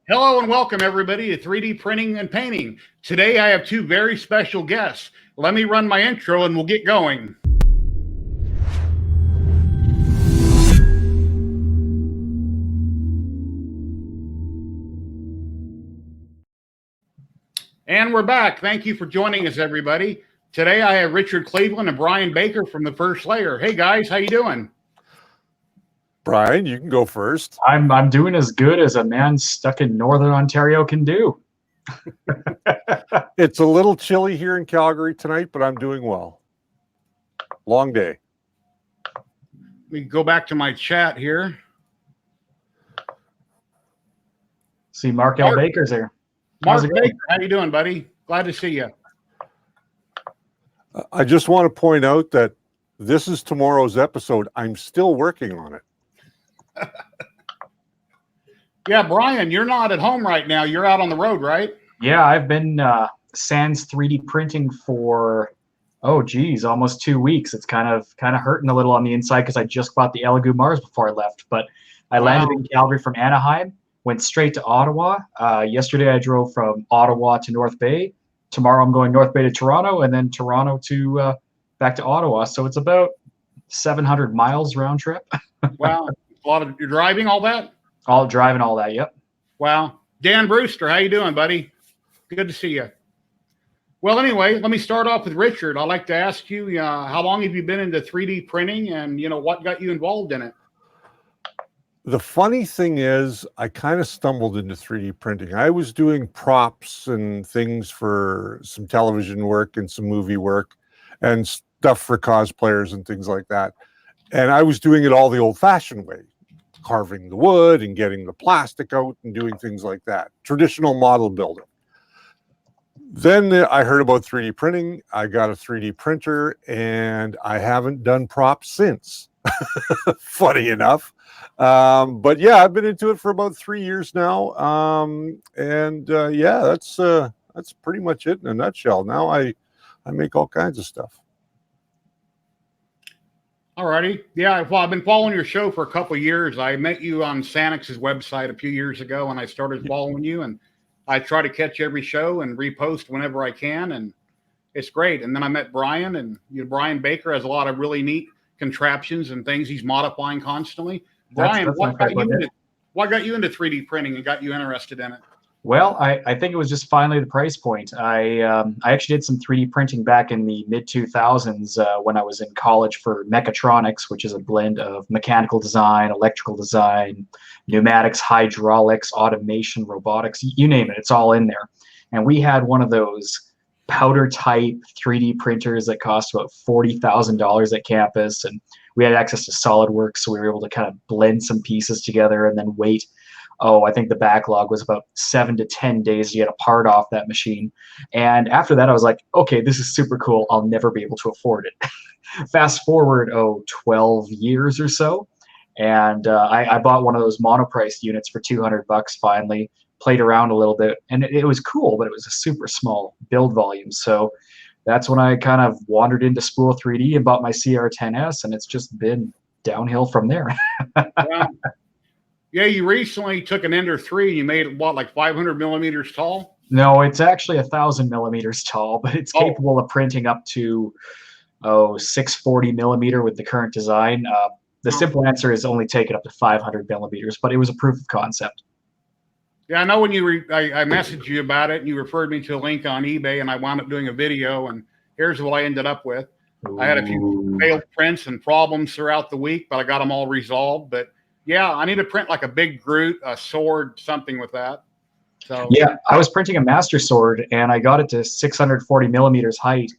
Hello and welcome everybody to 3D Printing and Painting. Today I have two very special guests. Let me run my intro and we'll get going. And we're back. Thank you for joining us, everybody. Today I have Richard Cleveland and Bryan Baker from The First Layer. Hey guys, how you doing? Bryan, you can go first. I'm doing as good as a man stuck in Northern Ontario can do. It's a little chilly here in Calgary tonight, but I'm doing well. Long day. Let me go back to my chat here. See, Mark L. Baker's there. Mark Baker, how you doing, buddy? Glad to see you. I just want to point out that this is tomorrow's episode. I'm still working on it. Yeah, Bryan, you're not at home right now. You're out on the road, right? Yeah, I've been sans 3D printing for, almost 2 weeks. It's kind of hurting a little on the inside because I just bought the Elegoo Mars before I left. But I landed in Calgary from Anaheim, went straight to Ottawa. Yesterday I drove from Ottawa to North Bay. Tomorrow I'm going North Bay to Toronto, and then Toronto to back to Ottawa. So it's about 700 miles round trip. Wow. A lot of you're driving all that? All driving all that, yep. Wow. Dan Brewster, how you doing, buddy? Good to see you. Well, anyway, let me start off with Richard. I'd like to ask you, how long have you been into 3D printing, and what got you involved in it? The funny thing is, I kind of stumbled into 3D printing. I was doing props and things for some television work and some movie work and stuff for cosplayers and things like that. And I was doing it all the old-fashioned way, carving the wood and getting the plastic out and doing things like that. Traditional model building. Then I heard about 3D printing. I got a 3D printer, and I haven't done props since. Funny enough. But yeah, I've been into it for about 3 years now. Yeah, that's pretty much it in a nutshell. Now I make all kinds of stuff. Alrighty. Yeah, well, I've been following your show for a couple of years. I met you on Sanix's website a few years ago, and I started following you, and I try to catch every show and repost whenever I can, and it's great. And then I met Bryan, and Bryan Baker has a lot of really neat contraptions and things he's modifying constantly. Bryan, what got you into 3D printing and got you interested in it? Well, I think it was just finally the price point. I actually did some 3D printing back in the mid-2000s when I was in college for mechatronics, which is a blend of mechanical design, electrical design, pneumatics, hydraulics, automation, robotics, you name it, it's all in there. And we had one of those powder type 3D printers that cost about $40,000 at campus, and we had access to SolidWorks, so we were able to kind of blend some pieces together and then wait. I think the backlog was about 7 to 10 days to get a part off that machine. And after that, I was like, okay, this is super cool. I'll never be able to afford it. Fast forward, 12 years or so. And I bought one of those monopriced units for $200 finally, played around a little bit. And it was cool, but it was a super small build volume. So that's when I kind of wandered into Spool 3D and bought my CR10S, and it's just been downhill from there. Wow. Yeah, you recently took an Ender 3 and you made it, what, like 500 millimeters tall? No, it's actually 1,000 millimeters tall, but it's capable of printing up to 640 millimeter with the current design. The simple answer is only take it up to 500 millimeters, but it was a proof of concept. Yeah, I know when I messaged you about it and you referred me to a link on eBay, and I wound up doing a video, and here's what I ended up with. Ooh. I had a few failed prints and problems throughout the week, but I got them all resolved. But yeah, I need to print like a big Groot, a sword, something with that. So yeah, I was printing a Master Sword, and I got it to 640 millimeters height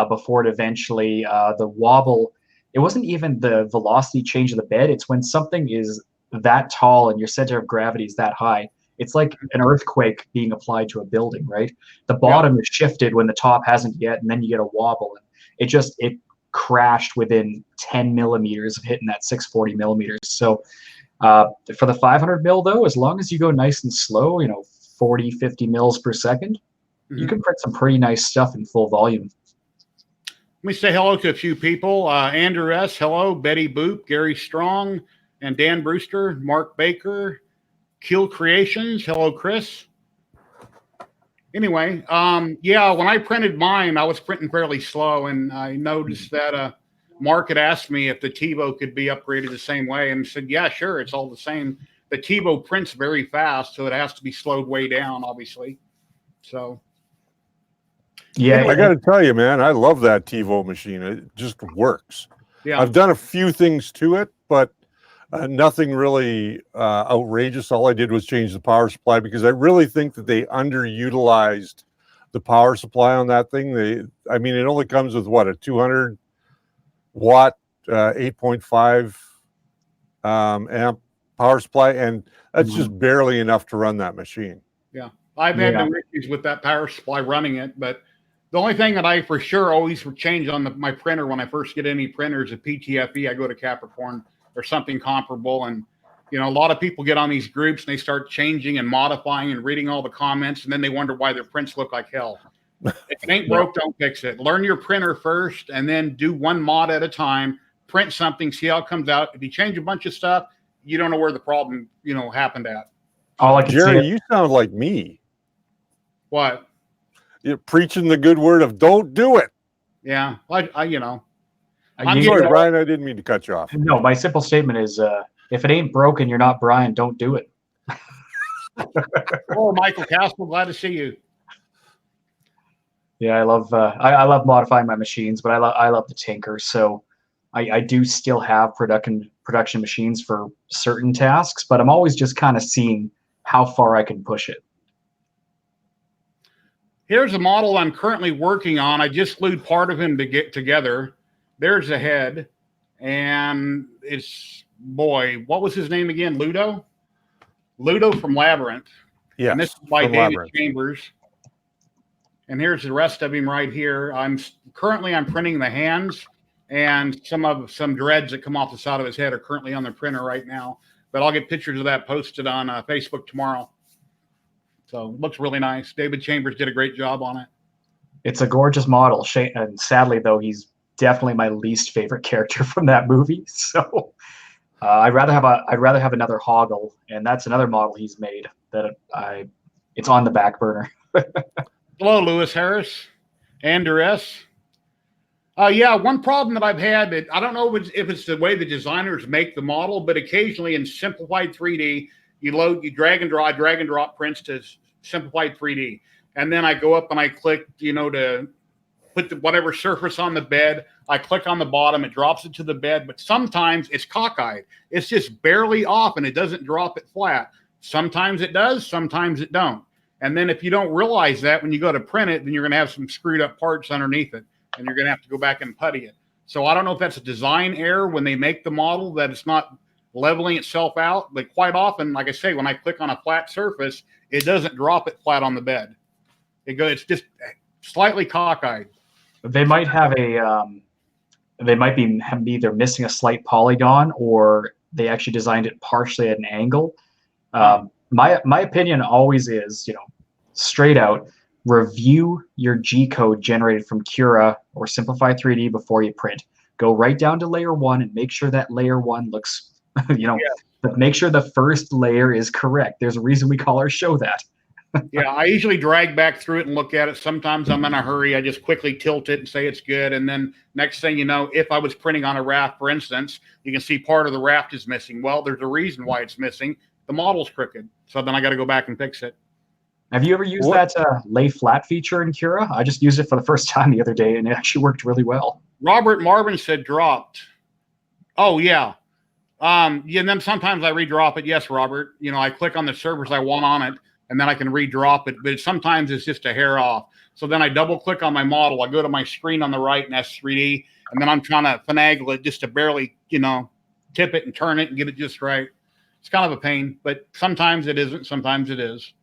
before it eventually, the wobble, it wasn't even the velocity change of the bed. It's when something is that tall and your center of gravity is that high. It's like an earthquake being applied to a building, right? The bottom is shifted when the top hasn't yet, and then you get a wobble. And it crashed within 10 millimeters of hitting that 640 millimeters. So for the 500 mil though, as long as you go nice and slow, 40, 50 mils per second, you can print some pretty nice stuff in full volume. Let me say hello to a few people. Andrew S., hello. Betty Boop, Gary Strong, and Dan Brewster, Mark Baker, Kill Creations. Hello, Chris. Anyway, yeah, when I printed mine, I was printing fairly slow, and I noticed that Mark had asked me if the TiVo could be upgraded the same way, and said, yeah, sure, it's all the same. The TiVo prints very fast, so it has to be slowed way down, obviously. So, Yeah, I got to tell you, man, I love that TiVo machine. It just works. yeah, I've done a few things to it, but nothing really outrageous. All I did was change the power supply because I really think that they underutilized the power supply on that thing. I mean, it only comes with what, a 200 watt 8.5 amp power supply, and that's just barely enough to run that machine. yeah. I've had no issues with that power supply running it, but the only thing that I for sure always change on my printer when I first get any printers, a PTFE, I go to Capricorn or something comparable. And, you know, a lot of people get on these groups and they start changing and modifying and reading all the comments, and then they wonder why their prints look like hell. If it ain't broke, don't fix it. Learn your printer first and then do one mod at a time. Print something, see how it comes out. If you change a bunch of stuff, you don't know where the problem, you know, happened at. all I can Jerry, say, you sound like me. What? You're preaching the good word of don't do it. Yeah, I you know. I'm sorry, Brian, I didn't mean to cut you off. No, my simple statement is, if it ain't broken, you're not Brian. Don't do it. Oh, Michael Castle, glad to see you. Yeah, I love modifying my machines, but I love to tinker. So I do still have production machines for certain tasks, but I'm always just kind of seeing how far I can push it. Here's a model I'm currently working on. I just glued part of him to get together. There's the head, and it's, boy, what was his name again? Ludo? Ludo from Labyrinth. Yeah. And this is by David Labyrinth. Chambers. And here's the rest of him right here. I'm printing the hands, and some dreads that come off the side of his head are currently on the printer right now. But I'll get pictures of that posted on Facebook tomorrow. So it looks really nice. David Chambers did a great job on it. It's a gorgeous model. And sadly, though, he's definitely my least favorite character from that movie. So I'd rather have another Hoggle, and that's another model he's made that it's on the back burner. Hello, Lewis Harris, Andrew S. Yeah, one problem that I've had, that I don't know if it's the way the designers make the model, but occasionally in simplified 3D, you drag and drop prints to simplified 3D. And then I go up and I click, you know, to put whatever surface on the bed. I click on the bottom, it drops it to the bed, but sometimes it's cockeyed. It's just barely off and it doesn't drop it flat. Sometimes it does, sometimes it don't. And then if you don't realize that when you go to print it, then you're going to have some screwed up parts underneath it, and you're going to have to go back and putty it. So I don't know if that's a design error when they make the model, that it's not leveling itself out. But quite often, like I say, when I click on a flat surface, it doesn't drop it flat on the bed. It's just slightly cockeyed. They might have they might be either missing a slight polygon, or they actually designed it partially at an angle. My opinion always is, you know, straight out, review your G code generated from Cura or Simplify 3D before you print. Go right down to layer 1 and make sure that layer 1 looks, you know, but make sure the first layer is correct. There's a reason we call our show that. Yeah, I usually drag back through it and look at it. Sometimes I'm in a hurry. I just quickly tilt it and say it's good. And then next thing you know, if I was printing on a raft, for instance, you can see part of the raft is missing. Well, there's a reason why it's missing. The model's crooked. So then I got to go back and fix it. Have you ever used that lay flat feature in Cura? I just used it for the first time the other day, and it actually worked really well. Robert Marvin said dropped. Oh, yeah. Yeah, and then sometimes I redrop it. Yes, Robert. You know, I click on the servers I want on it, and then I can redrop it. But sometimes it's just a hair off. So then I double click on my model. I go to my screen on the right in S3D, and then I'm trying to finagle it just to barely, you know, tip it and turn it and get it just right. It's kind of a pain, but sometimes it isn't. Sometimes it is.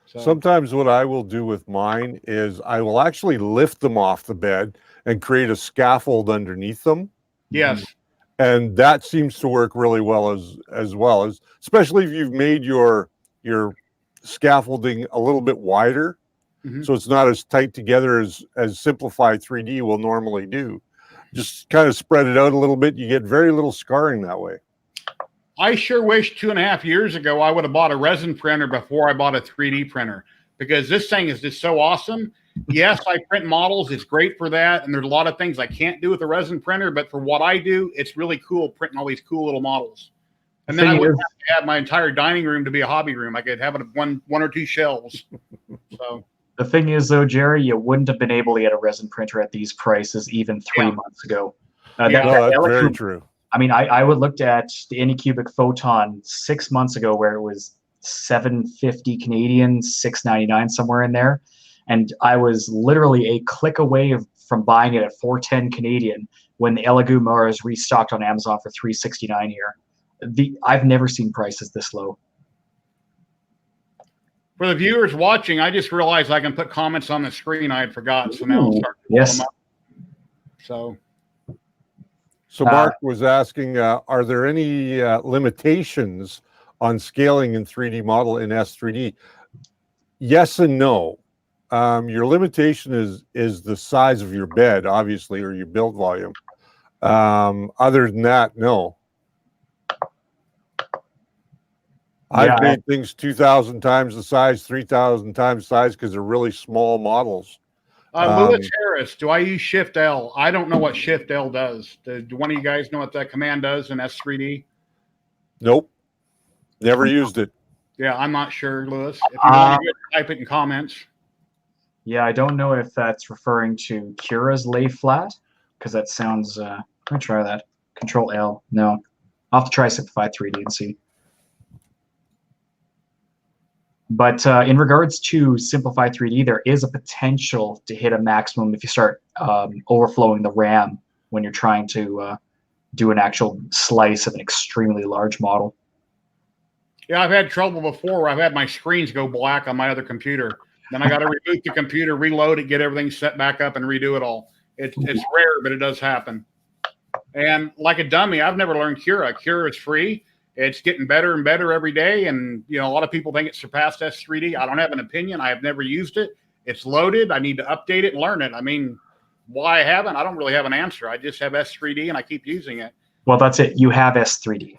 So. Sometimes what I will do with mine is I will actually lift them off the bed and create a scaffold underneath them. Yes. And that seems to work really well as well as, especially if you've made your scaffolding a little bit wider. Mm-hmm. So it's not as tight together as Simplified 3D will normally do. Just kind of spread it out a little bit. You get very little scarring that way. I sure wish 2.5 years ago I would have bought a resin printer before I bought a 3D printer, because this thing is just so awesome. Yes, I print models. It's great for that. And there's a lot of things I can't do with a resin printer, but for what I do, it's really cool printing all these cool little models. And then I wouldn't have to have my entire dining room to be a hobby room. I could have it one or two shelves. So the thing is, though, Jerry, you wouldn't have been able to get a resin printer at these prices even 3 months ago. That's very true. I mean, I would looked at the Anycubic Photon 6 months ago, where it was $750 Canadian, $6.99, somewhere in there, and I was literally a click away from buying it at $410 Canadian when the Elegoo Mars restocked on Amazon for $369 here. I've never seen prices this low. For the viewers watching, I just realized I can put comments on the screen. I had forgotten, so now I'll start to pull them up. So Mark was asking, are there any limitations on scaling in 3D model in S3D? Yes and no. Your limitation is the size of your bed, obviously, or your build volume. Other than that, no. I've made things 2,000 times the size, 3,000 times the size, because they're really small models. Lewis Harris, do I use Shift L? I don't know what Shift L does. Do one of you guys know what that command does in S3D? Nope. Never used it. Yeah, I'm not sure, Lewis. If you want to type it in comments. Yeah, I don't know if that's referring to Cura's lay flat, because that sounds, let me try that. Control L. No. I'll have to try Simplify 3D and see. But in regards to Simplify 3D, there is a potential to hit a maximum if you start overflowing the RAM when you're trying to do an actual slice of an extremely large model. Yeah, I've had trouble before where I've had my screens go black on my other computer. Then I got to reboot the computer, reload it, get everything set back up, and redo it all. It's rare, but it does happen. And like a dummy, I've never learned Cura. Cura is free. It's getting better and better every day. And, you know, a lot of people think it's surpassed S3D. I don't have an opinion. I have never used it. It's loaded. I need to update it and learn it. I mean, why I haven't, I don't really have an answer. I just have S3D and I keep using it. Well, that's it. You have S3D.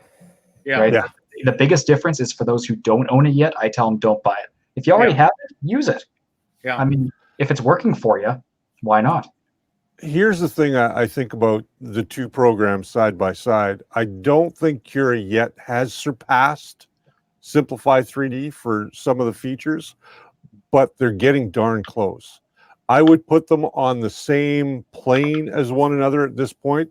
Yeah. Right? Yeah. The biggest difference is for those who don't own it yet, I tell them don't buy it. If you already have it, use it. Yeah. I mean, if it's working for you, why not? Here's the thing I think about the two programs side by side. I don't think Cura yet has surpassed Simplify 3D for some of the features, but they're getting darn close. I would put them on the same plane as one another at this point.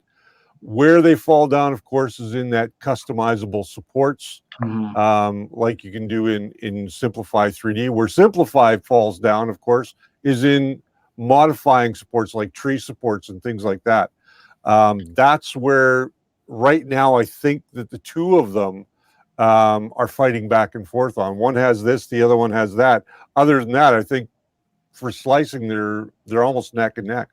Where they fall down, of course, is in that customizable supports, like you can do in Simplify 3D. Where Simplify falls down, of course, is in modifying supports like tree supports and things like that. That's where right now I think that the two of them are fighting back and forth on. One has this, the other one has that. Other than that, I think for slicing, they're almost neck and neck.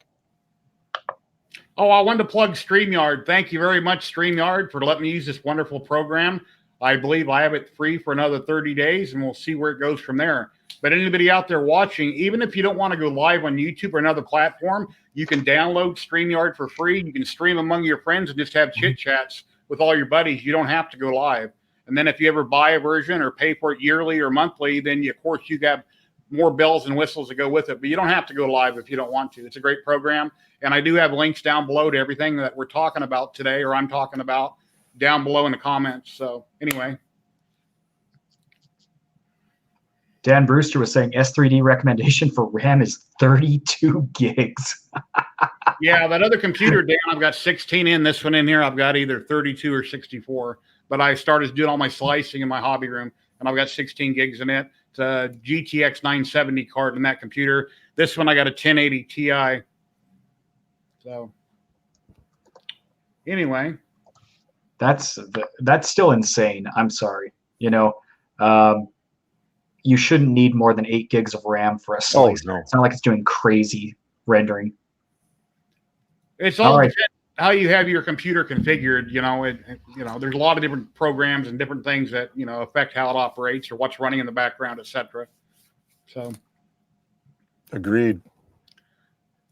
Oh, I wanted to plug StreamYard. Thank you very much, StreamYard, for letting me use this wonderful program. I believe I have it free for another 30 days, and we'll see where it goes from there. But anybody out there watching, even if you don't want to go live on YouTube or another platform, you can download StreamYard for free. You can stream among your friends and just have chit-chats with all your buddies. You don't have to go live. And then if you ever buy a version or pay for it yearly or monthly, then, of course, you have more bells and whistles that go with it. But you don't have to go live if you don't want to. It's a great program. And I do have links down below to everything that we're talking about today, or I'm talking about, down below in the comments. So anyway. Dan Brewster was saying S3D recommendation for RAM is 32 gigs. Yeah, that other computer, Dan, I've got 16 in. This one in here, I've got either 32 or 64. But I started doing all my slicing in my hobby room, and I've got 16 gigs in it. It's a GTX 970 card in that computer. This one, I got a 1080 Ti. So anyway. That's still insane. I'm sorry. You know, you shouldn't need more than 8 gigs of RAM for a slice. Oh, no. It's not like it's doing crazy rendering. It's all right. How you have your computer configured. You know, there's a lot of different programs and different things that, you know, affect how it operates or what's running in the background, etc. So, agreed.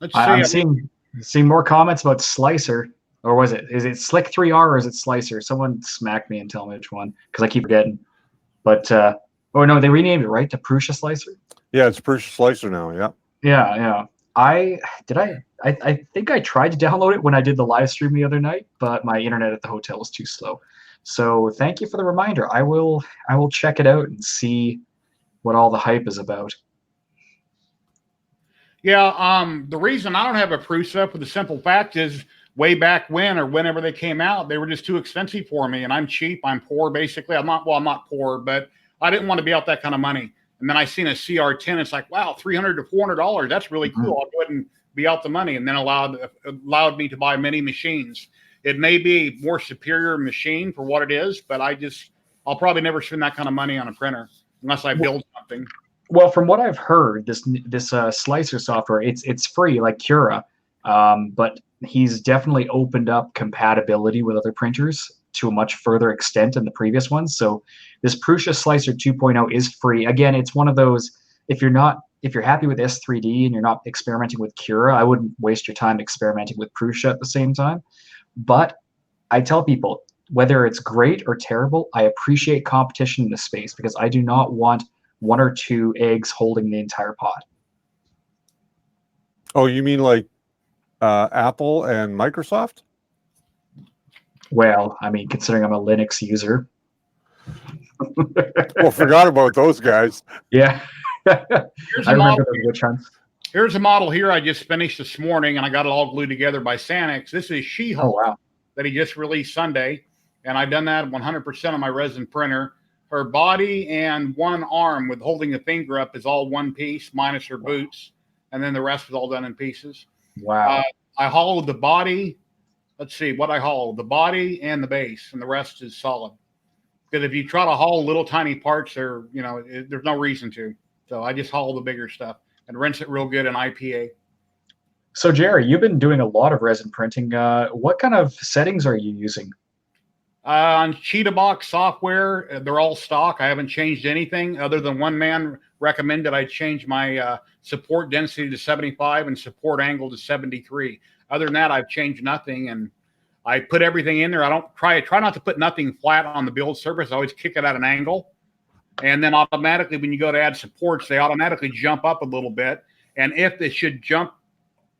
Let's see. I'm seeing more comments about Slicer. Or is it Slick 3R or is it Slicer? Someone smack me and tell me which one, because I keep forgetting. But oh no, they renamed it, right, to Prusa Slicer. Yeah, it's Prusa Slicer now. Yeah. Yeah. I think I tried to download it when I did the live stream the other night, but my internet at the hotel was too slow. So thank you for the reminder. I will check it out and see what all the hype is about. Yeah, the reason I don't have a Prusa, for the simple fact is, way back when or whenever they came out, they were just too expensive for me. And I'm cheap. I'm poor, basically. I'm not poor, but I didn't want to be out that kind of money. And then I seen a CR10. It's like, wow, $300 to $400. That's really cool. I'll go ahead and be out the money. And then allowed me to buy many machines. It may be a more superior machine for what it is, but I'll probably never spend that kind of money on a printer unless I build something. Well, from what I've heard, this slicer software, it's free like Cura, but he's definitely opened up compatibility with other printers to a much further extent than the previous ones. So this Prusa Slicer 2.0 is free. Again, it's one of those, if you're happy with S3D and you're not experimenting with Cura, I wouldn't waste your time experimenting with Prusa at the same time. But I tell people, whether it's great or terrible, I appreciate competition in this space because I do not want one or two eggs holding the entire pot. Oh, you mean like Apple and Microsoft? Well, I mean, considering I'm a Linux user. Well, forgot about those guys. Yeah. I remember those witch hunts. Here's a model here I just finished this morning, and I got it all glued together by Sanix. This is She-Hulk that he just released Sunday, and I've done that 100% on my resin printer. Her body and one arm with holding the finger up is all one piece, minus her boots, and then the rest was all done in pieces. Wow. I hollowed the body. Let's see what I hollowed: the body and the base, and the rest is solid. Because if you try to hollow little tiny parts, there's no reason to. So I just hollow the bigger stuff and rinse it real good in IPA. So Jerry, you've been doing a lot of resin printing. What kind of settings are you using? On CheetahBox software, they're all stock. I haven't changed anything other than one man recommended I change my support density to 75 and support angle to 73. Other than that, I've changed nothing, and I put everything in there. I don't try not to put nothing flat on the build surface. I always kick it at an angle, and then automatically when you go to add supports, they automatically jump up a little bit. And if they should jump,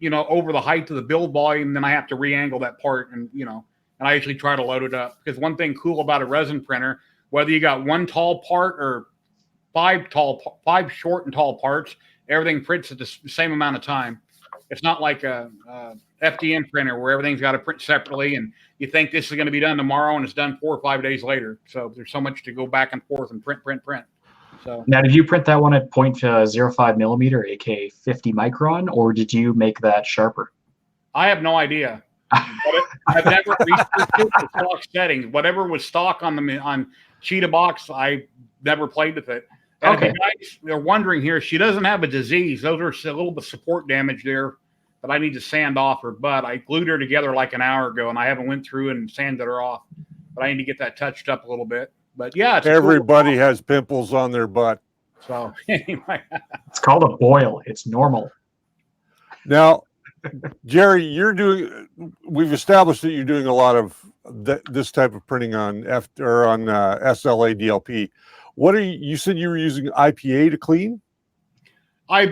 over the height of the build volume, then I have to re-angle that part, and I usually try to load it up. Because one thing cool about a resin printer, whether you got one tall part or five short and tall parts, everything prints at the same amount of time. It's not like a FDM printer where everything's got to print separately, and you think this is going to be done tomorrow, and it's done 4 or 5 days later. So there's so much to go back and forth and print. So now, did you print that one at 0.05 millimeter, aka 50 micron, or did you make that sharper? I have no idea. I've never researched the stock settings. Whatever was stock on CheetahBox, I never played with it. And okay. If you guys are wondering here, she doesn't have a disease. Those are a little bit of support damage there that I need to sand off her butt. I glued her together like an hour ago, and I haven't went through and sanded her off. But I need to get that touched up a little bit. But yeah, everybody has pimples on their butt. So anyway, it's called a boil. It's normal. Now, Jerry, we've established that you're doing a lot of this type of printing on SLA DLP. You said you were using IPA to clean? I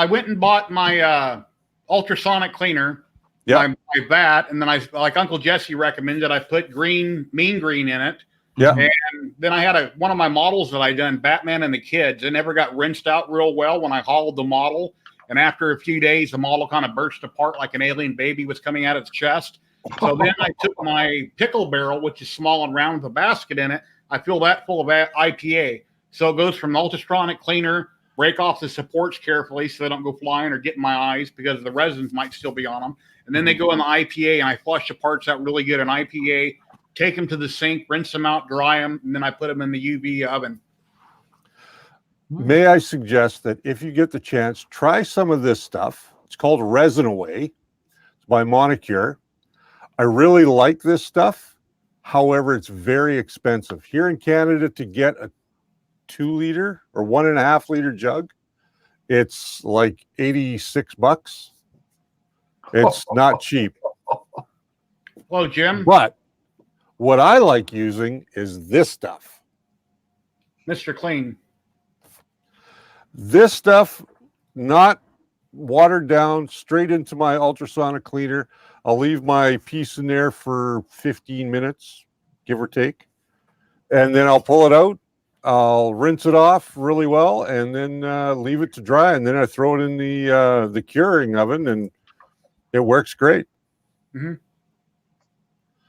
went and bought my ultrasonic cleaner, my vat, and then like Uncle Jesse recommended, I put mean green in it. Yeah. And then I had one of my models that I done, Batman and the Kids. It never got rinsed out real well when I hauled the model. And after a few days, the model kind of burst apart like an alien baby was coming out of its chest. So then I took my pickle barrel, which is small and round with a basket in it. I fill that full of IPA. So it goes from the ultrasonic cleaner, break off the supports carefully so they don't go flying or get in my eyes because the resins might still be on them. And then they go in the IPA, and I flush the parts out really good in IPA, take them to the sink, rinse them out, dry them, and then I put them in the UV oven. May I suggest that if you get the chance, try some of this stuff. It's called Resin Away. It's by Monicure. I really like this stuff. However, it's very expensive. Here in Canada, to get a 2-liter or 1.5-liter jug, it's like $86. It's not cheap. Hello, Jim. But what I like using is this stuff. Mr. Clean. This stuff, not watered down, straight into my ultrasonic cleaner. I'll leave my piece in there for 15 minutes, give or take. And then I'll pull it out. I'll rinse it off really well and then leave it to dry. And then I throw it in the curing oven and it works great. Mm-hmm.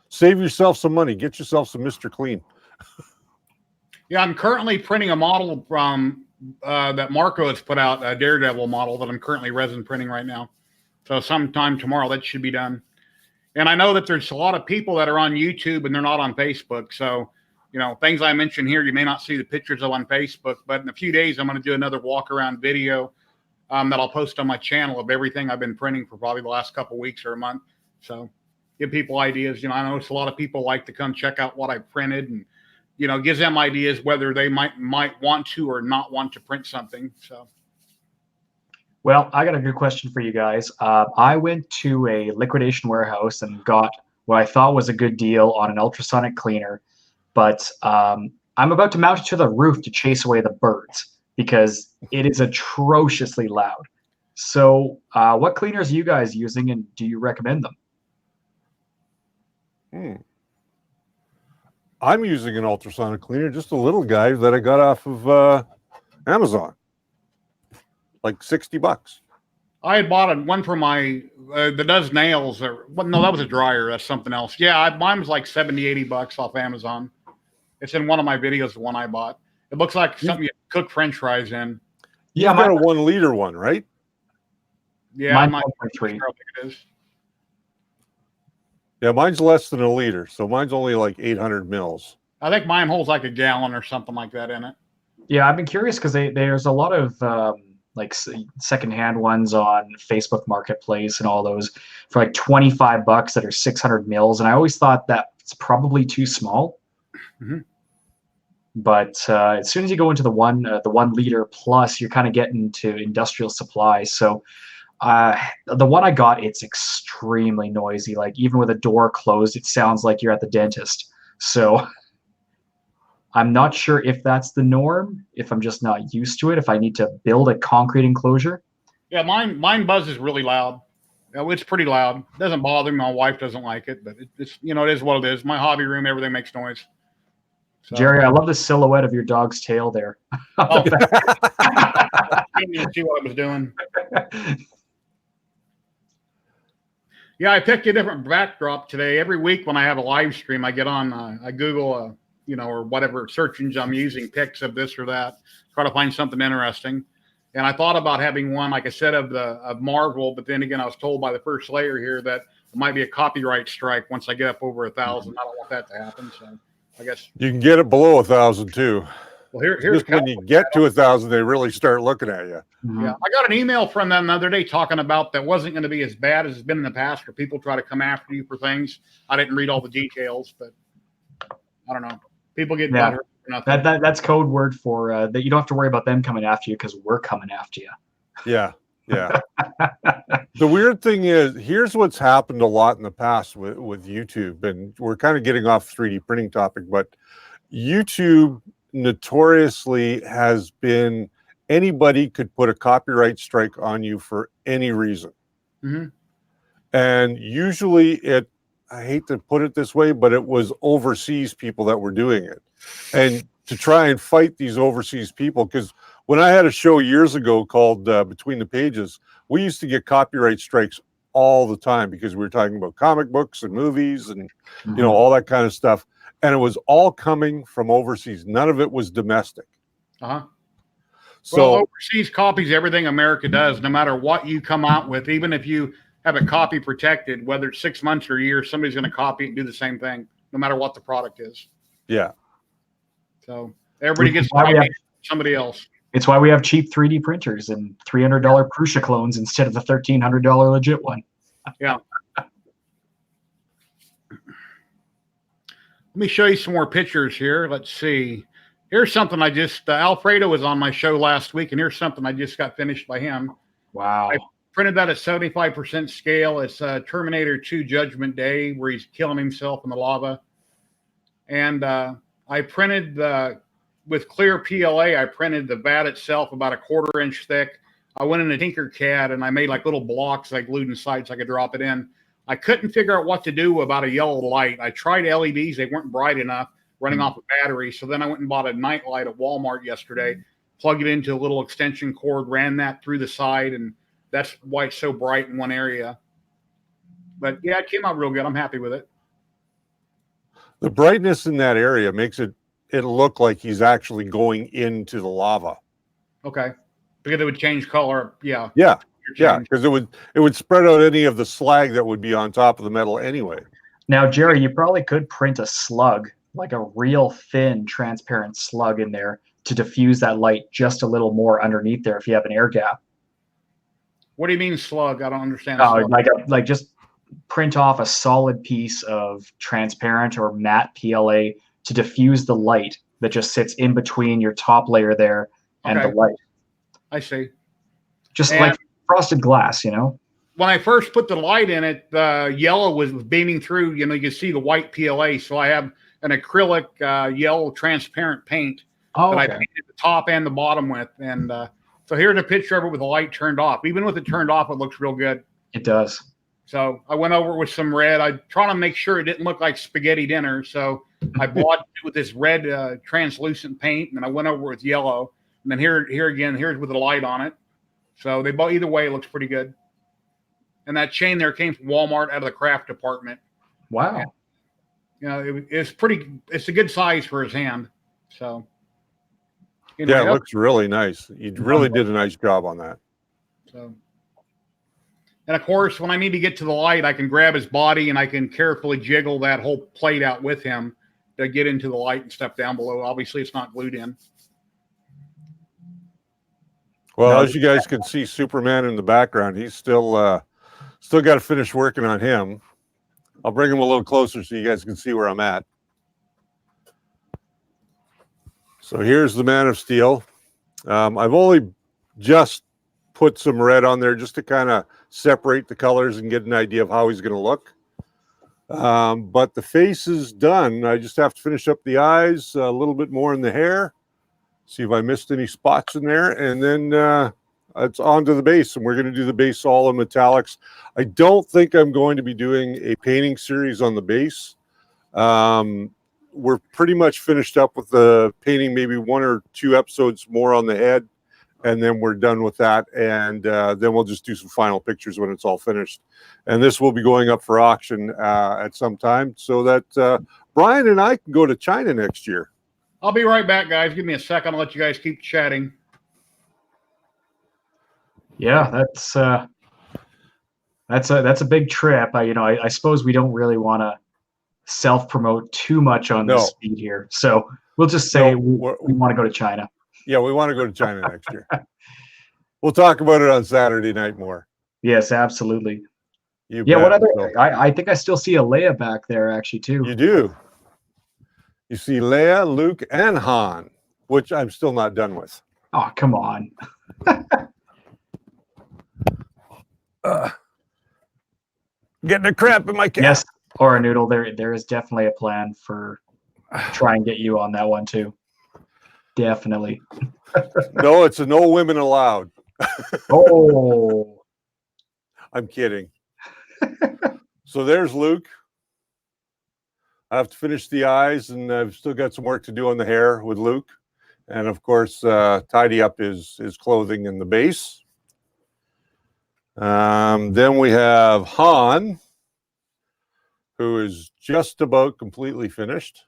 Save yourself some money. Get yourself some Mr. Clean. Yeah, I'm currently printing a model from that Marco has put out, a Daredevil model that I'm currently resin printing right now. So sometime tomorrow that should be done. And I know that there's a lot of people that are on YouTube and they're not on Facebook. So, you know, things I mentioned here, you may not see the pictures of on Facebook, but in a few days, I'm going to do another walk around video that I'll post on my channel of everything I've been printing for probably the last couple of weeks or a month. So give people ideas. You know, I notice a lot of people like to come check out what I printed and, you know, gives them ideas whether they might want to or not want to print something. So, well, I got a good question for you guys. I went to a liquidation warehouse and got what I thought was a good deal on an ultrasonic cleaner, but I'm about to mount it to the roof to chase away the birds because it is atrociously loud. So, what cleaners are you guys using, and do you recommend them? I'm using an ultrasonic cleaner, just a little guy that I got off of Amazon, like $60. I had bought one for my that does nails. Or well, no, that was a dryer. That's something else. Yeah, mine was like $70-$80 off Amazon. It's in one of my videos. The one I bought. It looks like something you cook French fries in. Yeah, You've got a 1 liter one, right? Yeah, mine's I 1.3. think it is. Yeah, mine's less than a liter, so mine's only like 800 mils. I think mine holds like a gallon or something like that in it. Yeah, I've been curious because there's a lot of like secondhand ones on Facebook Marketplace and all those for like $25 that are 600 mils, and I always thought that's probably too small. Mm-hmm. But as soon as you go into the 1 liter plus, you're kind of getting to industrial supply. So the one I got, it's extremely noisy. Like even with a door closed, it sounds like you're at the dentist. So I'm not sure if that's the norm, if I'm just not used to it, if I need to build a concrete enclosure. Yeah, mine buzzes really loud. You know, it's pretty loud. It doesn't bother me. My wife doesn't like it, but it's, you know, it is what it is. My hobby room, everything makes noise. So. Jerry, I love the silhouette of your dog's tail there. Oh, I didn't even see what I was doing. Yeah, I picked a different backdrop today. Every week when I have a live stream, I get on, I Google, you know, or whatever search engine I'm using, pics of this or that, try to find something interesting. And I thought about having one, like I said, of Marvel, but then again, I was told by the first layer here that it might be a copyright strike once I get up over 1,000. I don't want that to happen. So I guess you can get it below 1,000 too. Well, here's just when you get to 1,000, they really start looking at you. Mm-hmm. Yeah, I got an email from them the other day talking about that wasn't going to be as bad as it's been in the past, where people try to come after you for things. I didn't read all the details, but I don't know. People get butthurt for nothing. That's code word for that. You don't have to worry about them coming after you because we're coming after you. Yeah, yeah. The weird thing is, here's what's happened a lot in the past with YouTube, and we're kind of getting off 3D printing topic, but YouTube notoriously has been anybody could put a copyright strike on you for any reason. Mm-hmm. And usually I hate to put it this way, but it was overseas people that were doing it. And to try and fight these overseas people, because when I had a show years ago called Between the Pages, we used to get copyright strikes all the time because we were talking about comic books and movies and, you know, all that kind of stuff. And it was all coming from overseas. None of it was domestic. Uh-huh. So well, overseas copies everything America does, no matter what you come out with. Even if you have it copy protected, whether it's 6 months or a year, somebody's going to copy it and do the same thing, no matter what the product is. Yeah. So everybody gets somebody else. It's why we have cheap 3D printers and $300 Prusa clones instead of the $1,300 legit one. Yeah. Let me show you some more pictures here. Let's see. Here's something I just, Alfredo was on my show last week, and here's something I just got finished by him. Wow. I printed that at 75% scale. It's Terminator 2 Judgment Day, where he's killing himself in the lava. And I printed with clear PLA, I printed the vat itself about a 1/4 inch thick. I went into Tinkercad and I made like little blocks I glued inside so I could drop it in. I couldn't figure out what to do about a yellow light. I tried LEDs. They weren't bright enough, running off a battery. So then I went and bought a night light at Walmart yesterday, plugged it into a little extension cord, ran that through the side, and that's why it's so bright in one area. But yeah, it came out real good. I'm happy with it. The brightness in that area makes it look like he's actually going into the lava. Okay. Because it would change color. Yeah. Yeah. Yeah, because it would spread out any of the slag that would be on top of the metal anyway. Now, Jerry, you probably could print a slug, like a real thin, transparent slug in there to diffuse that light just a little more underneath there if you have an air gap. What do you mean slug? I don't understand. Oh, like just print off a solid piece of transparent or matte PLA to diffuse the light that just sits in between your top layer there and the light. I see. Just like frosted glass, you know? When I first put the light in it, the yellow was beaming through. You know, you can see the white PLA. So I have an acrylic yellow transparent paint that I painted the top and the bottom with. And so here's a picture of it with the light turned off. Even with it turned off, it looks real good. It does. So I went over with some red. I trying to make sure it didn't look like spaghetti dinner. So I blotted it with this red translucent paint, and I went over with yellow. And then here again, here's with the light on it. So they both, either way, it looks pretty good. And that chain there came from Walmart out of the craft department. Wow. And, you know, it's a good size for his hand. So. Anyway, yeah, it looks really nice. You really did a nice job on that. So. And of course, when I need to get to the light, I can grab his body and I can carefully jiggle that whole plate out with him to get into the light and stuff down below. Obviously, it's not glued in. Well, as you guys can see, Superman in the background, he's still got to finish working on him. I'll bring him a little closer so you guys can see where I'm at. So here's the Man of Steel. I've only just put some red on there just to kind of separate the colors and get an idea of how he's going to look. But the face is done. I just have to finish up the eyes, a little bit more in the hair. See if I missed any spots in there, and then it's on to the base, and we're going to do the base all in metallics. I don't think I'm going to be doing a painting series on the base. We're pretty much finished up with the painting, maybe 1 or 2 episodes more on the head, and then we're done with that, and then we'll just do some final pictures when it's all finished. And this will be going up for auction at some time so that Bryan and I can go to China next year. I'll be right back, guys. Give me a second. I'll let you guys keep chatting. Yeah, that's a big trip. I suppose we don't really want to self-promote too much on this feed here, so we'll just say we want to go to China. Yeah, we want to go to China next year. We'll talk about it on Saturday night more. Yes, absolutely. You bet. What other? So, I think I still see a Leia back there actually too. You do. You see Leia, Luke, and Han, which I'm still not done with. Oh, come on. Getting a crap in my cap. Yes, or a noodle. There is definitely a plan for try and get you on that one too. Definitely. No, it's a no women allowed. Oh. I'm kidding. So there's Luke. I have to finish the eyes, and I've still got some work to do on the hair with Luke. And of course, tidy up his clothing in the base. Then we have Han, who is just about completely finished.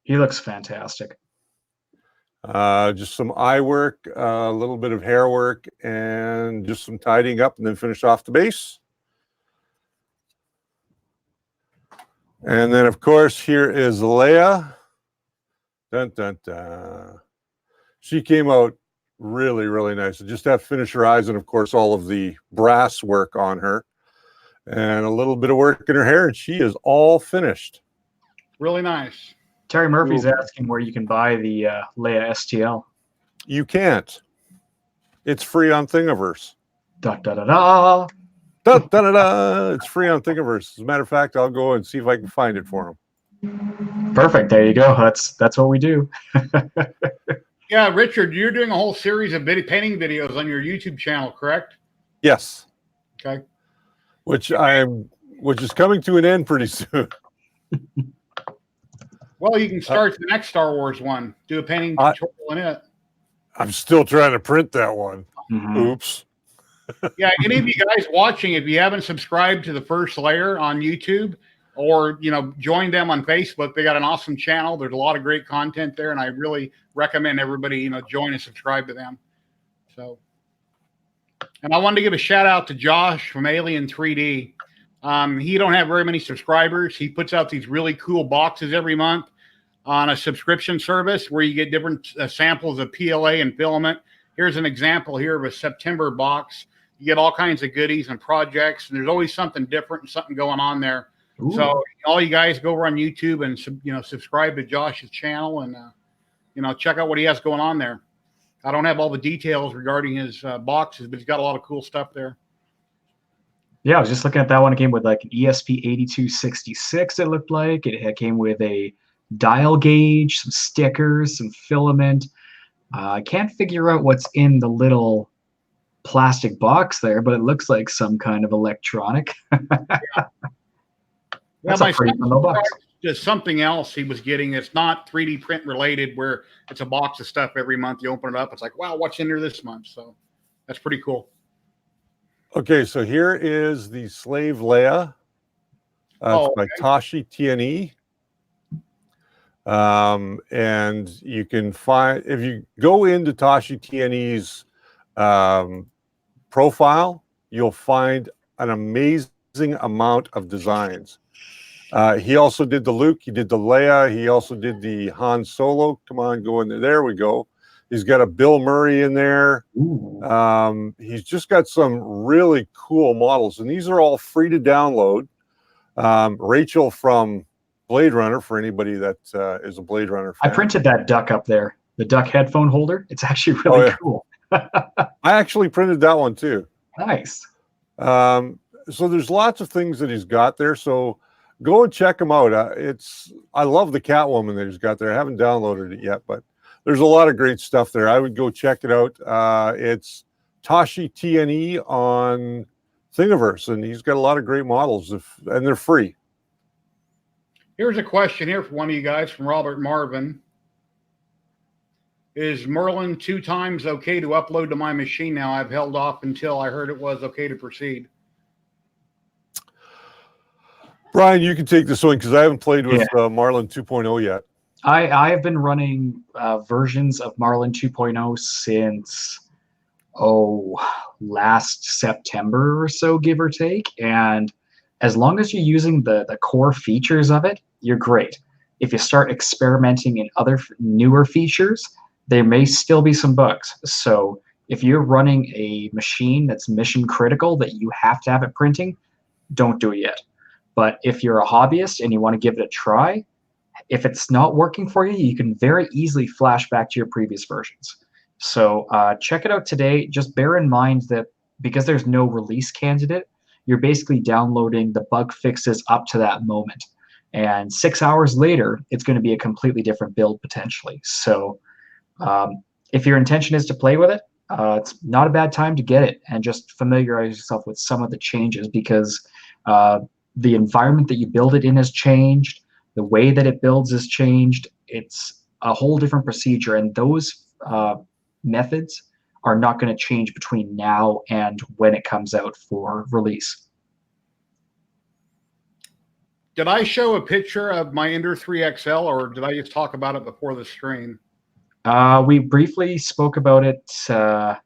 He looks fantastic. Just some eye work, a little bit of hair work, and just some tidying up, and then finish off the base. And then, of course, here is Leia. Dun, dun, dun. She came out really, really nice. I just have to finish her eyes and, of course, all of the brass work on her. And a little bit of work in her hair, and she is all finished. Really nice. Terry Murphy's asking where you can buy the Leia STL. You can't. It's free on Thingiverse. Da da da da. Da, da, da, da. It's free on Thingiverse. As a matter of fact, I'll go and see if I can find it for him. Perfect. There you go. That's what we do. Yeah, Richard, you're doing a whole series of painting videos on your YouTube channel, correct? Yes. Okay. Which is coming to an end pretty soon. Well, you can start the next Star Wars one. Do a painting tutorial in it. I'm still trying to print that one. Mm-hmm. Oops. Yeah, any of you guys watching, if you haven't subscribed to the First Layer on YouTube, or join them on Facebook, they got an awesome channel. There's a lot of great content there, and I really recommend everybody join and subscribe to them. So, and I wanted to give a shout out to Josh from Alien 3D. He don't have very many subscribers. He puts out these really cool boxes every month on a subscription service where you get different samples of PLA and filament. Here's an example here of a September box. You get all kinds of goodies and projects, and there's always something different and something going on there. Ooh. So all you guys go over on YouTube and subscribe to Josh's channel and check out what he has going on there. I don't have all the details regarding his boxes, but he's got a lot of cool stuff there. Yeah, I was just looking at that one. It came with like an ESP8266, it looked like. It came with a dial gauge, some stickers, some filament. I can't figure out what's in the little plastic box there, but it looks like some kind of electronic. That's a pretty fun box. Just something else he was getting. It's not 3D print related, where it's a box of stuff every month. You open it up, it's like, wow, what's in there this month? So that's pretty cool. Okay, so here is the Slave Leia. It's by Tashi TNE. And you can find, if you go into Tashi TNE's profile, you'll find an amazing amount of designs. He also did the Luke, he did the Leia, he also did the Han Solo. Come on, go in there. There we go. He's got a Bill Murray in there. He's just got some really cool models, and these are all free to download. Rachel from Blade Runner, for anybody that is a Blade Runner fan. I printed that duck up there, the duck headphone holder. It's actually really cool. I actually printed that one too. Nice. So there's lots of things that he's got there. So go and check him out. I love the Catwoman that he's got there. I haven't downloaded it yet, but there's a lot of great stuff there. I would go check it out. It's Tashi TNE on Thingiverse, and he's got a lot of great models, and they're free. Here's a question here for one of you guys from Robert Marvin. Is Merlin 2 times okay to upload to my machine now? I've held off until I heard it was okay to proceed. Brian, you can take this one because I haven't played with Marlin 2.0 yet. I have been running versions of Marlin 2.0 since last September or so, give or take. And as long as you're using the core features of it, you're great. If you start experimenting in other newer features, there may still be some bugs. So if you're running a machine that's mission critical that you have to have it printing, don't do it yet. But if you're a hobbyist and you want to give it a try, if it's not working for you, you can very easily flash back to your previous versions. So check it out today. Just bear in mind that because there's no release candidate, you're basically downloading the bug fixes up to that moment. And 6 hours later, it's going to be a completely different build potentially. So if your intention is to play with it, it's not a bad time to get it and just familiarize yourself with some of the changes, because the environment that you build it in has changed. The way that it builds has changed. It's a whole different procedure, and those methods are not going to change between now and when it comes out for release. Did I show a picture of my Ender 3 XL, or did I just talk about it before the stream? We briefly spoke about it, I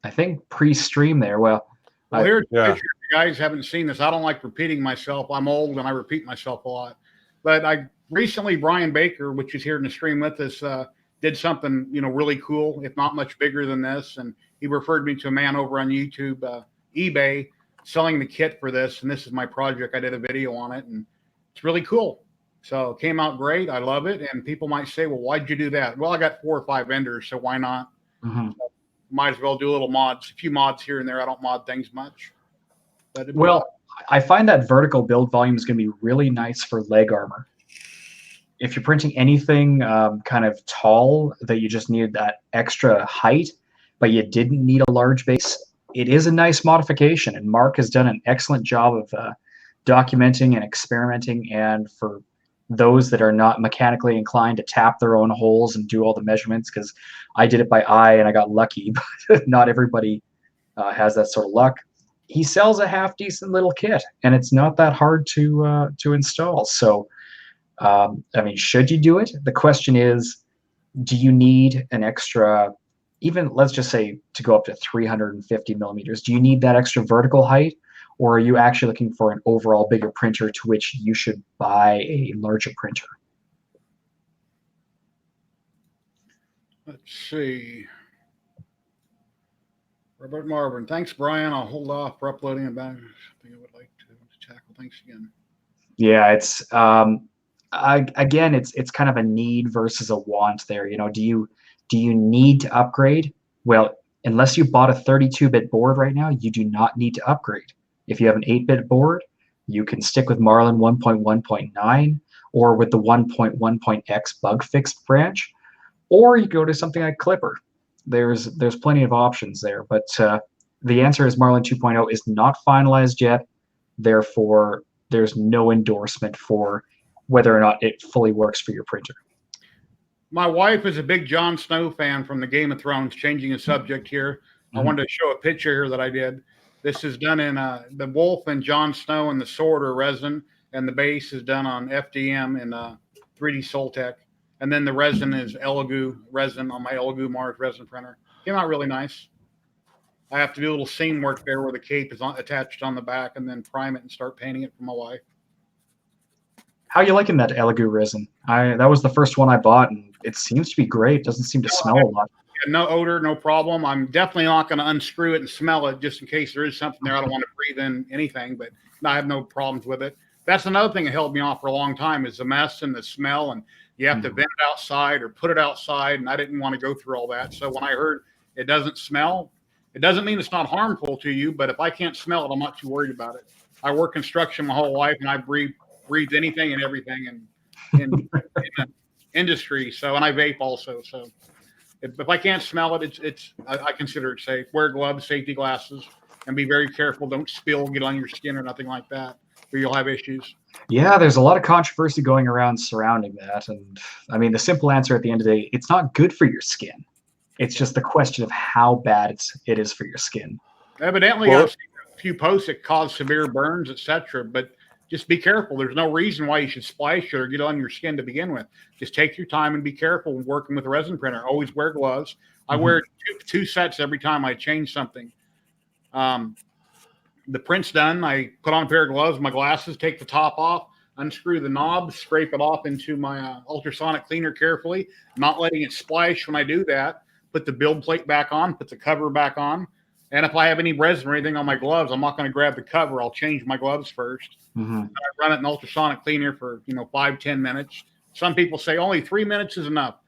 think, pre-stream there. Well, here's a picture. If you guys haven't seen this, I don't like repeating myself. I'm old and I repeat myself a lot. But I recently, Brian Baker, which is here in the stream with us, did something really cool, if not much bigger than this. And he referred me to a man over on YouTube, eBay, selling the kit for this. And this is my project. I did a video on it, and it's really cool. So it came out great. I love it. And people might say, well, why'd you do that? Well, I got 4 or 5 vendors, so why not? Mm-hmm. might as well do a little mods, a few mods here and there. I don't mod things much. But Well, I find that vertical build volume is going to be really nice for leg armor. If you're printing anything kind of tall that you just needed that extra height, but you didn't need a large base, it is a nice modification. And Mark has done an excellent job of documenting and experimenting. And for those that are not mechanically inclined to tap their own holes and do all the measurements, because I did it by eye and I got lucky, but not everybody has that sort of luck. He sells a half decent little kit, and it's not that hard to install. So, I mean, should you do it? The question is, do you need an extra, even let's just say to go up to 350 millimeters, do you need that extra vertical height? Or are you actually looking for an overall bigger printer to which you should buy a larger printer? Let's see. Robert Marvin, thanks, Brian. I'll hold off for uploading about something I would like to tackle. Thanks again. Yeah, it's again, it's kind of a need versus a want there. You know, do you need to upgrade? Well, unless you bought a 32-bit board right now, you do not need to upgrade. If you have an 8-bit board, you can stick with Marlin 1.1.9 or with the 1.1.x bug fixed branch, or you go to something like Clipper. There's plenty of options there, but the answer is Marlin 2.0 is not finalized yet. Therefore, there's no endorsement for whether or not it fully works for your printer. My wife is a big Jon Snow fan from the Game of Thrones. Changing the subject here, I wanted to show a picture here that I did. This is done in the wolf and Jon Snow and the sword are resin, and the base is done on FDM and 3D ZYLTECH. And then the resin is Elegoo resin on my Elegoo Mars resin printer. Came out really nice. I have to do a little seam work there where the cape is attached on the back, and then prime it and start painting it for my wife. How are you liking that Elegoo resin? That was the first one I bought, and it seems to be great. It doesn't seem to smell a lot. No odor, no problem. I'm definitely not going to unscrew it and smell it just in case there is something there. I don't want to breathe in anything, but I have no problems with it. That's another thing that held me off for a long time is the mess and the smell, and you have to vent it outside or put it outside, and I didn't want to go through all that. So when I heard it doesn't smell, it doesn't mean it's not harmful to you, but if I can't smell it, I'm not too worried about it. I work construction my whole life, and I breathe anything and everything in the industry. So, and I vape also. So if I can't smell it, I consider it safe. Wear gloves, safety glasses, and be very careful. Don't spill, get on your skin or nothing like that, or you'll have issues. Yeah, there's a lot of controversy going around surrounding that. And I mean, the simple answer at the end of the day, it's not good for your skin. It's just the question of how bad it is for your skin. Evidently, I've seen a few posts that cause severe burns, etc. But just be careful. There's no reason why you should splash it or get on your skin to begin with. Just take your time and be careful when working with a resin printer. Always wear gloves. I wear two sets every time I change something. The print's done. I put on a pair of gloves, my glasses, take the top off, unscrew the knob, scrape it off into my ultrasonic cleaner carefully, not letting it splash when I do that. Put the build plate back on, put the cover back on. And if I have any resin or anything on my gloves, I'm not going to grab the cover. I'll change my gloves first. I run it in ultrasonic cleaner for 5-10 minutes. Some people say only 3 minutes is enough.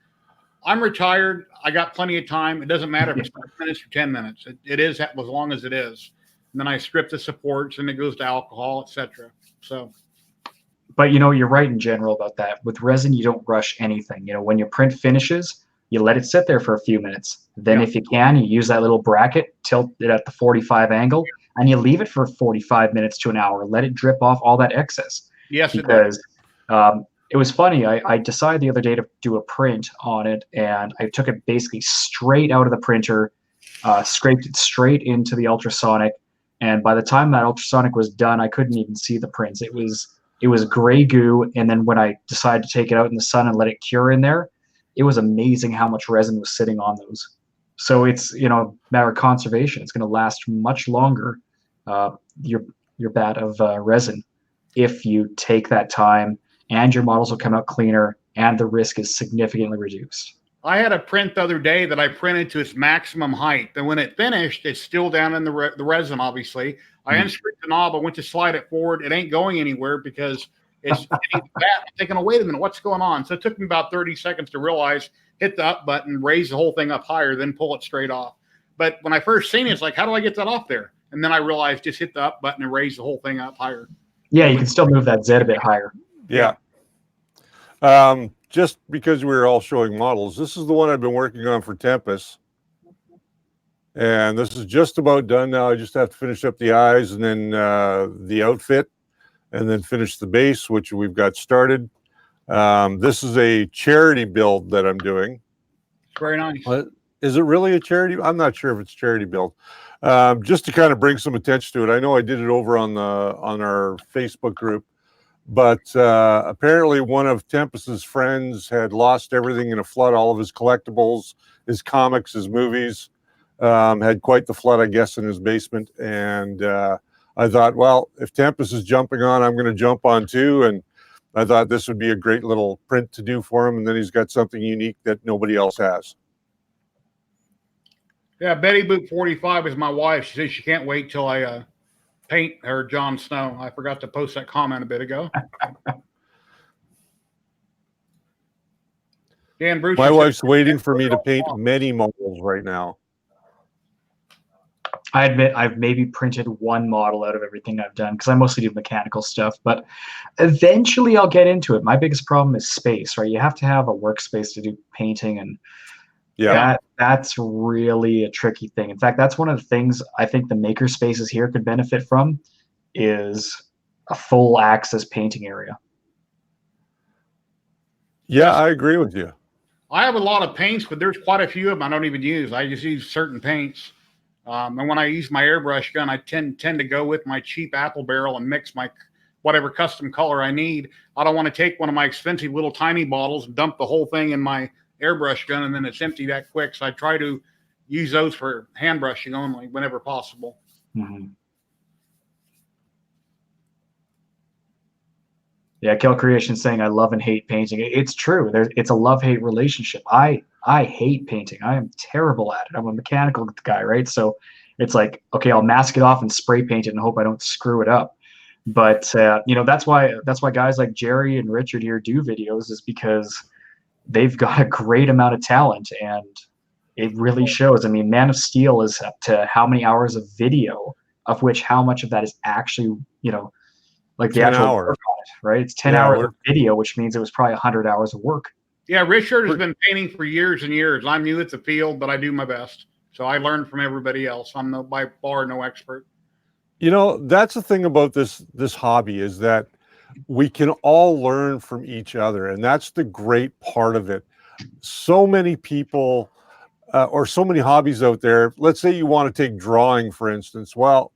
I'm retired. I got plenty of time. It doesn't matter if it's 5 minutes or 10 minutes. It is as long as it is. And then I strip the supports, and it goes to alcohol, etc. So, but you're right in general about that. With resin, you don't rush anything. When your print finishes, you let it sit there for a few minutes. Then if you can, you use that little bracket, tilt it at the 45 angle, and you leave it for 45 minutes to an hour. Let it drip off all that excess. Yes, because it was funny. I decided the other day to do a print on it, and I took it basically straight out of the printer, scraped it straight into the ultrasonic, and by the time that ultrasonic was done, I couldn't even see the prints. It was gray goo, and then when I decided to take it out in the sun and let it cure in there, it was amazing how much resin was sitting on those. So it's a matter of conservation. It's going to last much longer, your bat of resin, if you take that time, and your models will come out cleaner, and the risk is significantly reduced. I had a print the other day that I printed to its maximum height. And when it finished, it's still down in the resin, obviously. I unscrewed the knob. I went to slide it forward. It ain't going anywhere because it's I'm thinking, oh, wait a minute, what's going on? So it took me about 30 seconds to realize, hit the up button, raise the whole thing up higher, then pull it straight off. But when I first seen it, it's like, how do I get that off there? And then I realized just hit the up button and raise the whole thing up higher. Yeah, you can still move that Z a bit higher. Yeah. Just because we were all showing models, this is the one I've been working on for Tempest. And this is just about done now. I just have to finish up the eyes and then the outfit, and then finish the base, which we've got started. This is a charity build that I'm doing. Very nice. Is it really a charity? I'm not sure if it's charity build. Just to kind of bring some attention to it. I know I did it over on our Facebook group, but apparently one of Tempest's friends had lost everything in a flood, all of his collectibles, his comics, his movies. Had quite the flood, I guess, in his basement. And I thought, well, if Tempest is jumping on, I'm going to jump on too. And I thought this would be a great little print to do for him. And then he's got something unique that nobody else has. Yeah, Betty Boot 45 is my wife. She says she can't wait till I paint her Jon Snow. I forgot to post that comment a bit ago. Dan Bruce. My wife's waiting for me to paint many models right now. I admit I've maybe printed one model out of everything I've done because I mostly do mechanical stuff, but eventually I'll get into it. My biggest problem is space, right? You have to have a workspace to do painting, and that's really a tricky thing. In fact, that's one of the things I think the maker spaces here could benefit from is a full access painting area. Yeah, I agree with you. I have a lot of paints, but there's quite a few of them I don't even use. I just use certain paints. And when I use my airbrush gun, I tend to go with my cheap apple barrel and mix my whatever custom color I need. I don't want to take one of my expensive little tiny bottles and dump the whole thing in my airbrush gun and then it's empty that quick. So I try to use those for hand brushing only whenever possible. Mm-hmm. Yeah, Kill Creation saying I love and hate painting. It's true. It's a love-hate relationship. I hate painting. I am terrible at it. I'm a mechanical guy, right? So it's like, okay, I'll mask it off and spray paint it and hope I don't screw it up. But that's why guys like Jerry and Richard here do videos, is because they've got a great amount of talent and it really shows. I mean, Man of Steel is up to how many hours of video, of which how much of that is actually, like the actual work on it, right? It's 10 hours of video, which means it was probably 100 hours of work. Yeah, Richard has been painting for years and years. I'm new at the field, but I do my best. So I learn from everybody else. I'm by far no expert. That's the thing about this hobby, is that we can all learn from each other. And that's the great part of it. So many people or so many hobbies out there. Let's say you want to take drawing, for instance. Well,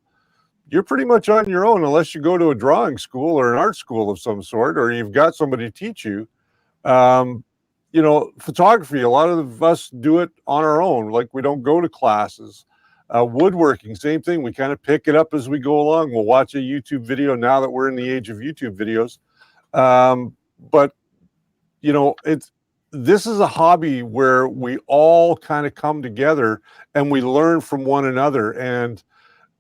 you're pretty much on your own unless you go to a drawing school or an art school of some sort, or you've got somebody to teach you. Photography, a lot of us do it on our own. Like, we don't go to classes. Woodworking, same thing. We kind of pick it up as we go along. We'll watch a YouTube video now that we're in the age of YouTube videos. But this is a hobby where we all kind of come together and we learn from one another. And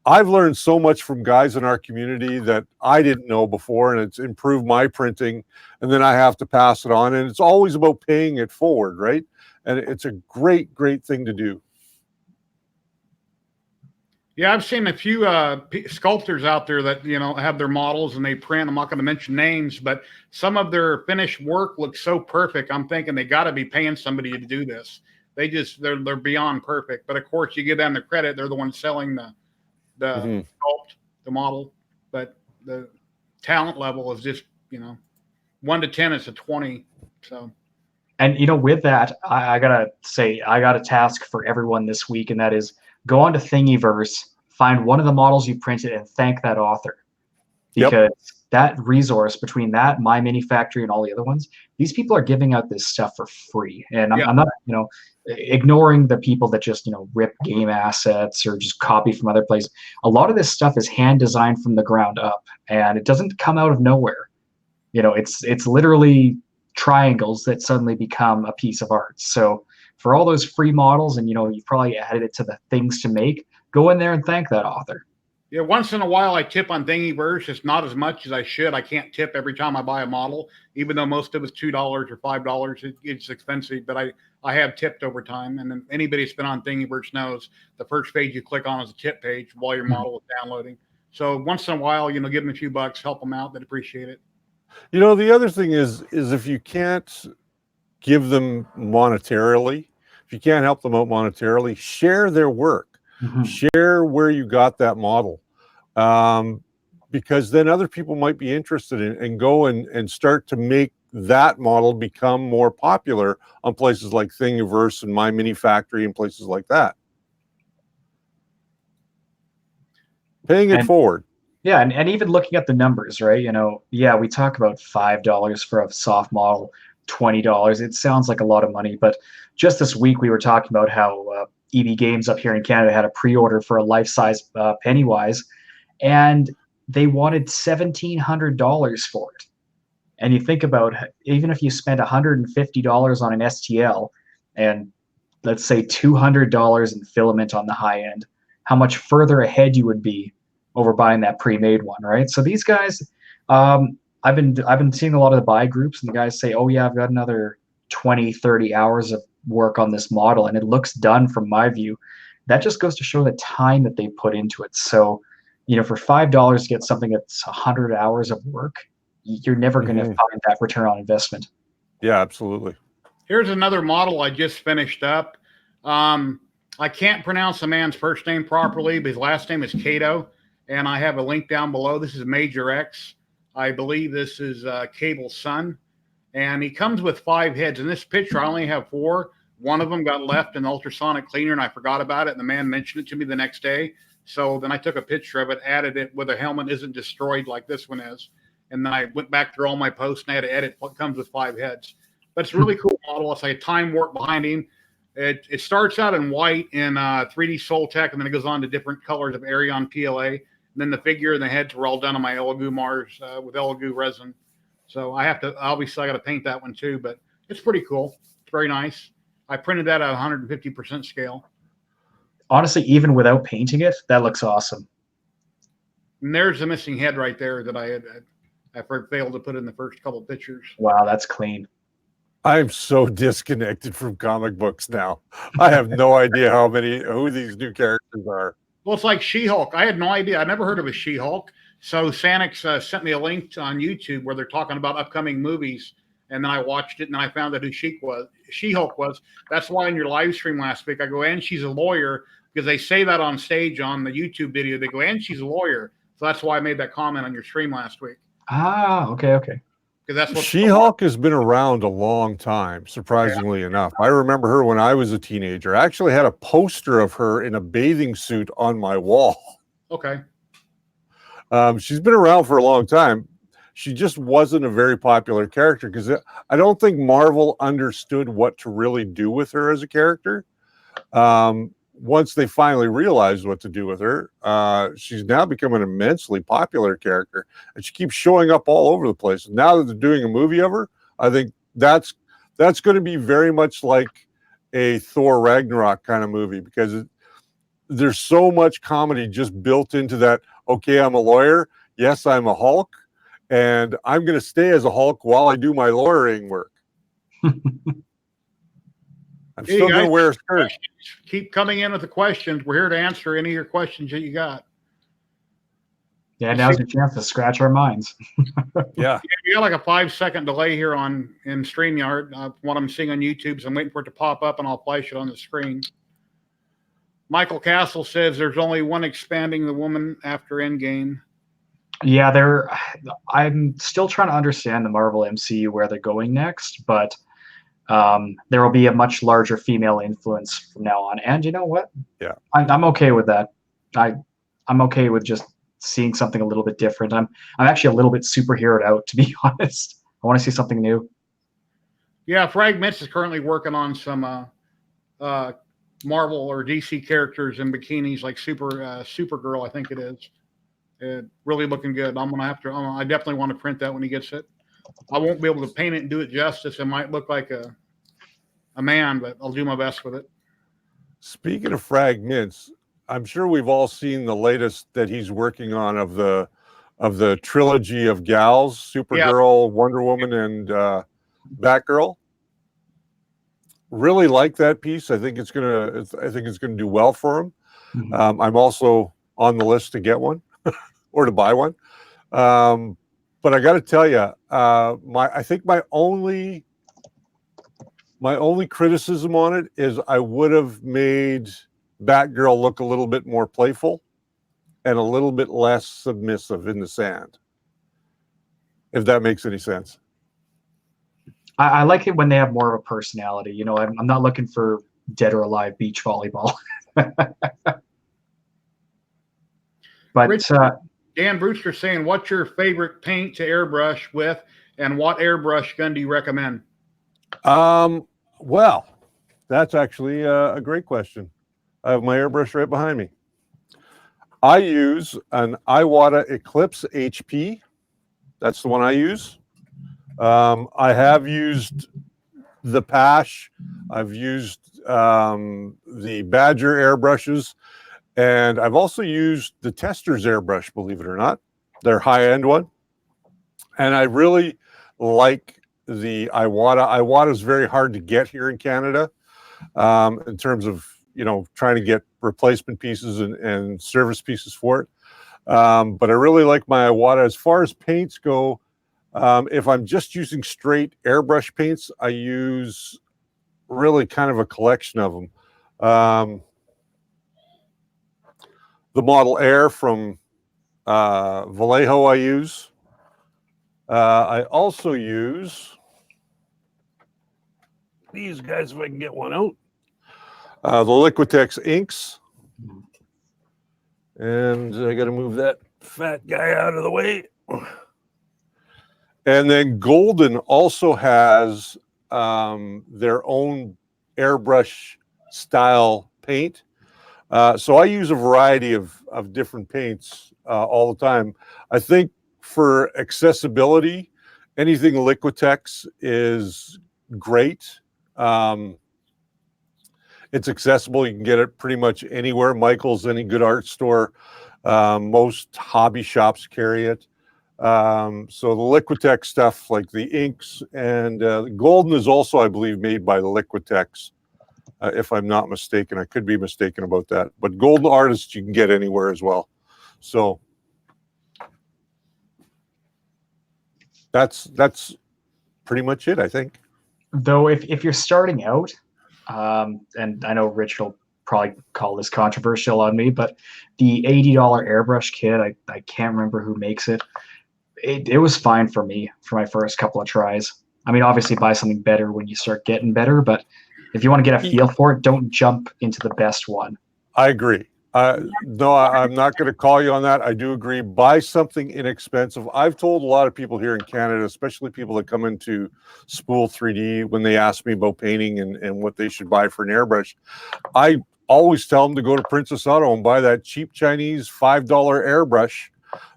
I've learned so much from guys in our community that I didn't know before, and it's improved my printing, and then I have to pass it on. And it's always about paying it forward, right? And it's a great, great thing to do. Yeah, I've seen a few sculptors out there that, have their models and they print. I'm not going to mention names, but some of their finished work looks so perfect. I'm thinking they got to be paying somebody to do this. They're beyond perfect. But of course, you give them the credit. They're the ones selling the sculpt, the model, but the talent level is just 1 to 10 is a 20. So, and with that, I gotta say, I got a task for everyone this week, and that is go on to Thingiverse, find one of the models you printed, and thank that author, because that resource, between that, My Mini Factory, and all the other ones, these people are giving out this stuff for free. And I'm not ignoring the people that just rip game assets or just copy from other places. A lot of this stuff is hand designed from the ground up, and it doesn't come out of nowhere. It's literally triangles that suddenly become a piece of art. So for all those free models, and you've probably added it to the things to make, go in there and thank that author. Yeah, once in a while I tip on Thingiverse. It's not as much as I should. I can't tip every time I buy a model, even though most of it's $2 or $5. It's expensive, but I have tipped over time. And then anybody that's been on Thingiverse knows the first page you click on is a tip page while your model is downloading. So once in a while, you know, give them a few bucks, help them out. They'd appreciate it. You know, the other thing is if you can't give them monetarily, if you can't help them out monetarily, share their work. Share where you got that model, because then other people might be interested in and go and start to make that model become more popular on places like Thingiverse and My Mini Factory and places like that. Paying it forward. Yeah, and even looking at the numbers, right? You know, yeah, we talk about $5 for a soft model, $20. It sounds like a lot of money, but just this week we were talking about how EB Games up here in Canada had a pre-order for a life-size Pennywise, and they wanted $1,700 for it. And you think about, even if you spend $150 on an STL and let's say $200 in filament on the high end, how much further ahead you would be over buying that pre-made one, right? So these guys, I've been seeing a lot of the buy groups, and the guys say, oh yeah, I've got another 20, 30 hours of work on this model, and it looks done from my view. That just goes to show the time that they put into it. So, you know, for $5 to get something that's 100 hours of work, you're never going to find that return on investment. Yeah, absolutely. Here's another model I just finished up. I can't pronounce the man's first name properly, but his last name is Kato, and I have a link down below. This is Major X. I believe this is Cable's son, and he comes with 5 heads. In this picture, I only have 4. One of them got left in the ultrasonic cleaner, and I forgot about it, and the man mentioned it to me the next day. So then I took a picture of it, added it where the helmet isn't destroyed like this one is, and then I went back through all my posts, and I had to edit what comes with 5 heads. But it's a really cool model. It's like a time warp behind him. It starts out in white in 3D ZYLTECH, and then it goes on to different colors of Arion PLA. And then the figure and the heads were all done on my Elegoo Mars with Elegoo resin. So I have to, obviously, I got to paint that one too, but it's pretty cool. It's very nice. I printed that at 150% scale. Honestly, even without painting it, that looks awesome. And there's the missing head right there that I failed to put in the first couple of pictures. Wow, that's clean. I'm so disconnected from comic books now. I have no idea who these new characters are. Well, it's like She-Hulk. I had no idea. I never heard of a She-Hulk. So Sanix sent me a link on YouTube where they're talking about upcoming movies, and then I watched it, and then I found out who She-Hulk was. That's why in your live stream last week, I go, and she's a lawyer, because they say that on stage on the YouTube video. They go, and she's a lawyer. So that's why I made that comment on your stream last week. Ah, okay. That's what She-Hulk has been around a long time, surprisingly enough. I remember her when I was a teenager. I actually had a poster of her in a bathing suit on my wall. Okay. She's been around for a long time. She just wasn't a very popular character because I don't think Marvel understood what to really do with her as a character. Once they finally realized what to do with her, she's now become an immensely popular character, and she keeps showing up all over the place. And now that they're doing a movie of her, I think that's going to be very much like a Thor Ragnarok kind of movie, because there's so much comedy just built into that. Okay, I'm a lawyer. Yes, I'm a Hulk, and I'm going to stay as a Hulk while I do my lawyering work. I'm still going to wear a skirt. Keep coming in with the questions. We're here to answer any of your questions that you got. Yeah, now's your chance to scratch our minds. Yeah. We got like a 5-second delay here in StreamYard. What I'm seeing on YouTube, so I'm waiting for it to pop up, and I'll flash it on the screen. Michael Castle says there's only one expanding the woman after Endgame. Yeah, I'm still trying to understand the Marvel MCU, where they're going next, but there will be a much larger female influence from now on. And you know what? Yeah, I'm okay with that. I'm okay with just seeing something a little bit different. I'm actually a little bit superheroed out, to be honest. I want to see something new. Yeah, Fragments is currently working on some Marvel or DC characters in bikinis, like Supergirl, I think it is. Really looking good. I definitely want to print that when he gets it. I won't be able to paint it and do it justice. It might look like a man, but I'll do my best with it. Speaking of Fragments, I'm sure we've all seen the latest that he's working on of the trilogy of Gals, Supergirl, Wonder Woman, and Batgirl. Really like that piece. I think it's gonna do well for him. Mhm. I'm also on the list to get one or to buy one. But I got to tell you, I think my only criticism on it is I would have made Batgirl look a little bit more playful and a little bit less submissive in the sand, if that makes any sense. I like it when they have more of a personality. You know, I'm not looking for dead or alive beach volleyball. But Rich, Dan Brewster saying, what's your favorite paint to airbrush with, and what airbrush gun do you recommend? Well, that's actually a great question. I have my airbrush right behind me. I use an Iwata Eclipse HP. That's the one I use. I have used the Pash. I've used the Badger airbrushes, and I've also used the Tester's airbrush, believe it or not, their high-end one. And I really like the Iwata. Iwata is very hard to get here in Canada in terms of, you know, trying to get replacement pieces and service pieces for it. But I really like my Iwata. As far as paints go, if I'm just using straight airbrush paints, I use really kind of a collection of them. The Model Air from Vallejo I use. I also use these guys, if I can get one out. The Liquitex inks. And I got to move that fat guy out of the way. And then Golden also has their own airbrush style paint. So I use a variety of different paints all the time. I think for accessibility, anything Liquitex is great. It's accessible. You can get it pretty much anywhere. Michael's, any good art store. Most hobby shops carry it. So the Liquitex stuff, like the inks, and Golden is also, I believe, made by the Liquitex, if I'm not mistaken. I could be mistaken about that. But Golden Artists you can get anywhere as well. So that's pretty much it, I think. though, if you're starting out, and I know Rich will probably call this controversial on me, but the $80 airbrush kit, I can't remember who makes it. It was fine for me for my first couple of tries. I mean, obviously buy something better when you start getting better, but if you want to get a feel for it, don't jump into the best one. I agree. No, I'm not going to call you on that. I do agree. Buy something inexpensive. I've told a lot of people here in Canada, especially people that come into Spool 3D, when they ask me about painting and what they should buy for an airbrush, I always tell them to go to Princess Auto and buy that cheap Chinese $5 airbrush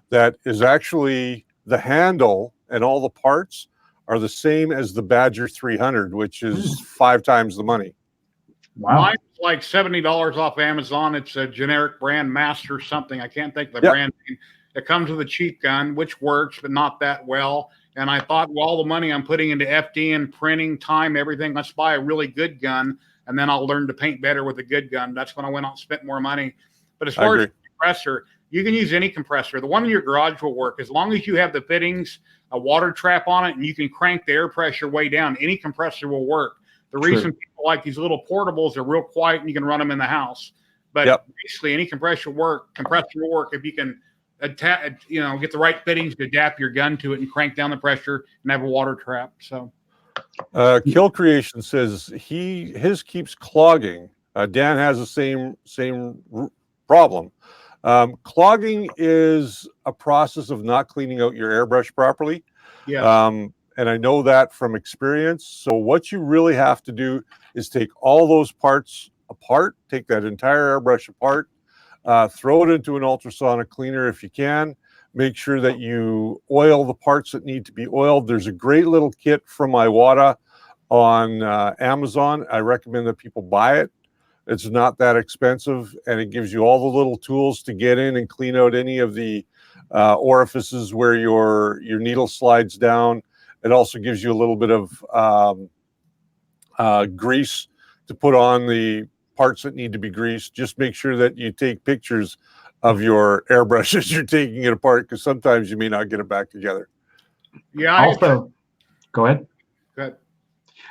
that is actually the handle and all the parts are the same as the Badger 300, which is 5 times the money. Wow. Mine's like $70 off Amazon. It's a generic brand, Master something. I can't think of the brand name. It comes with a cheap gun, which works, but not that well. And I thought, well, all the money I'm putting into FD and printing, time, everything, let's buy a really good gun, and then I'll learn to paint better with a good gun. That's when I went out and spent more money. But as far as the compressor, you can use any compressor. The one in your garage will work as long as you have the fittings, a water trap on it, and you can crank the air pressure way down. Any compressor will work. The reason people like these little portables are real quiet and you can run them in the house. But basically, any compressor will work if you can get the right fittings to adapt your gun to it and crank down the pressure and have a water trap. So, Kill Creation says his keeps clogging. Dan has the same problem. Clogging is a process of not cleaning out your airbrush properly. yeah. And I know that from experience. So what you really have to do is take all those parts apart, take that entire airbrush apart, throw it into an ultrasonic cleaner if you can. Make sure that you oil the parts that need to be oiled. There's a great little kit from Iwata on Amazon. I recommend that people buy it. It's not that expensive, and it gives you all the little tools to get in and clean out any of the orifices where your needle slides down. It also gives you a little bit of grease to put on the parts that need to be greased. Just make sure that you take pictures of your airbrush as you're taking it apart, because sometimes you may not get it back together. Yeah. Also, go ahead. Good.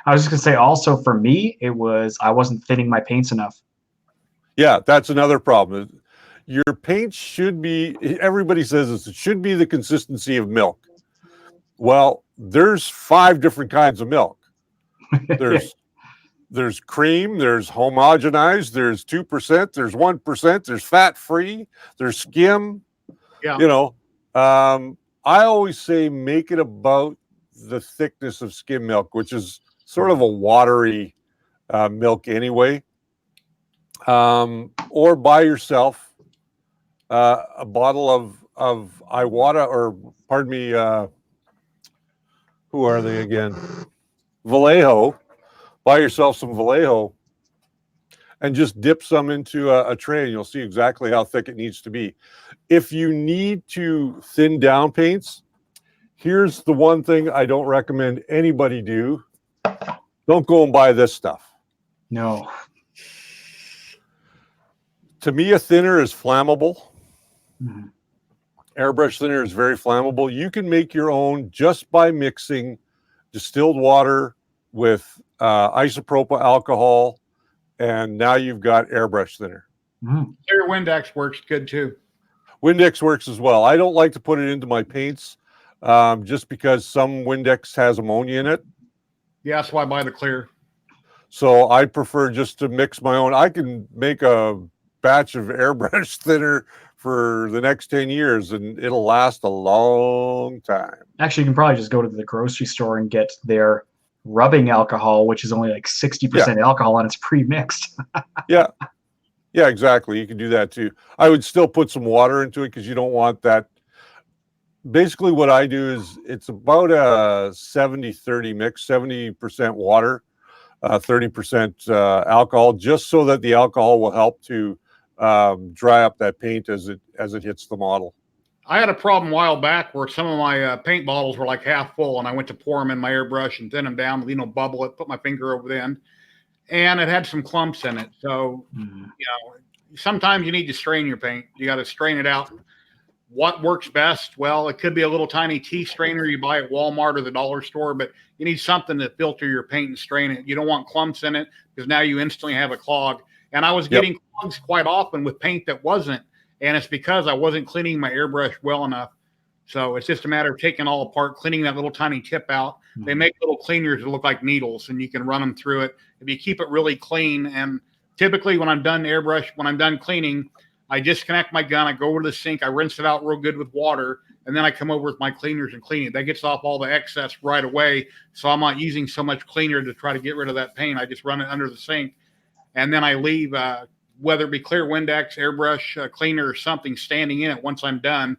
I was just gonna say, also for me, I wasn't thinning my paints enough. Yeah, that's another problem. Your paint should be, everybody says this, it should be the consistency of milk. Well, there's 5 different kinds of milk. There's cream, there's homogenized, there's 2%, there's 1%, there's fat-free, there's skim. Yeah. You know, I always say make it about the thickness of skim milk, which is sort of a watery milk anyway. Or buy yourself a bottle of Iwata, or pardon me, who are they again? Vallejo. Buy yourself some Vallejo and just dip some into a tray, and you'll see exactly how thick it needs to be. If you need to thin down paints, here's the one thing I don't recommend anybody do. Don't go and buy this stuff. No. To me, a thinner is flammable. Mm-hmm. Airbrush thinner is very flammable. You can make your own just by mixing distilled water with isopropyl alcohol, and now you've got airbrush thinner. Mm-hmm. Clear Windex works good too. Windex works as well. I don't like to put it into my paints just because some Windex has ammonia in it. Yeah, that's why I buy the clear. So I prefer just to mix my own. I can make a batch of airbrush thinner for the next 10 years and it'll last a long time. Actually, you can probably just go to the grocery store and get their rubbing alcohol, which is only like 60% alcohol, and it's pre-mixed. Yeah, exactly. You can do that too. I would still put some water into it because you don't want that. Basically, what I do is it's about a 70-30 mix, 70% water, 30% alcohol, just so that the alcohol will help to dry up that paint as it hits the model. I had a problem a while back where some of my paint bottles were like half full, and I went to pour them in my airbrush and thin them down, bubble it, put my finger over the end, and it had some clumps in it. So, sometimes you need to strain your paint. You got to strain it out. What works best? Well, it could be a little tiny tea strainer you buy at Walmart or the dollar store, but you need something to filter your paint and strain it. You don't want clumps in it because now you instantly have a clog. And I was getting clogs quite often with paint that wasn't, and it's because I wasn't cleaning my airbrush well enough. So it's just a matter of taking all apart, cleaning that little tiny tip out. Mm-hmm. They make little cleaners that look like needles, and you can run them through it if you keep it really clean. And typically when I'm done cleaning, I disconnect my gun, I go over to the sink, I rinse it out real good with water, and then I come over with my cleaners and clean it. That gets off all the excess right away, so I'm not using so much cleaner to try to get rid of that paint. I just run it under the sink, and then I leave, whether it be clear Windex, airbrush cleaner, or something standing in it once I'm done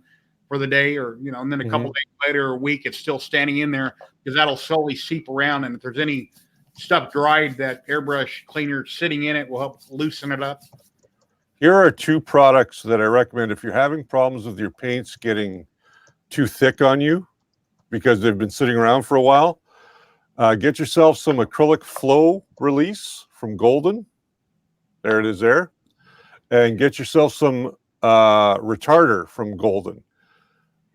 for the day, or and then a couple days later or a week, it's still standing in there because that'll slowly seep around, and if there's any stuff dried, that airbrush cleaner sitting in it will help loosen it up. Here are 2 products that I recommend if you're having problems with your paints getting too thick on you because they've been sitting around for a while. Get yourself some acrylic flow release from Golden. There it is there. And get yourself some retarder from Golden.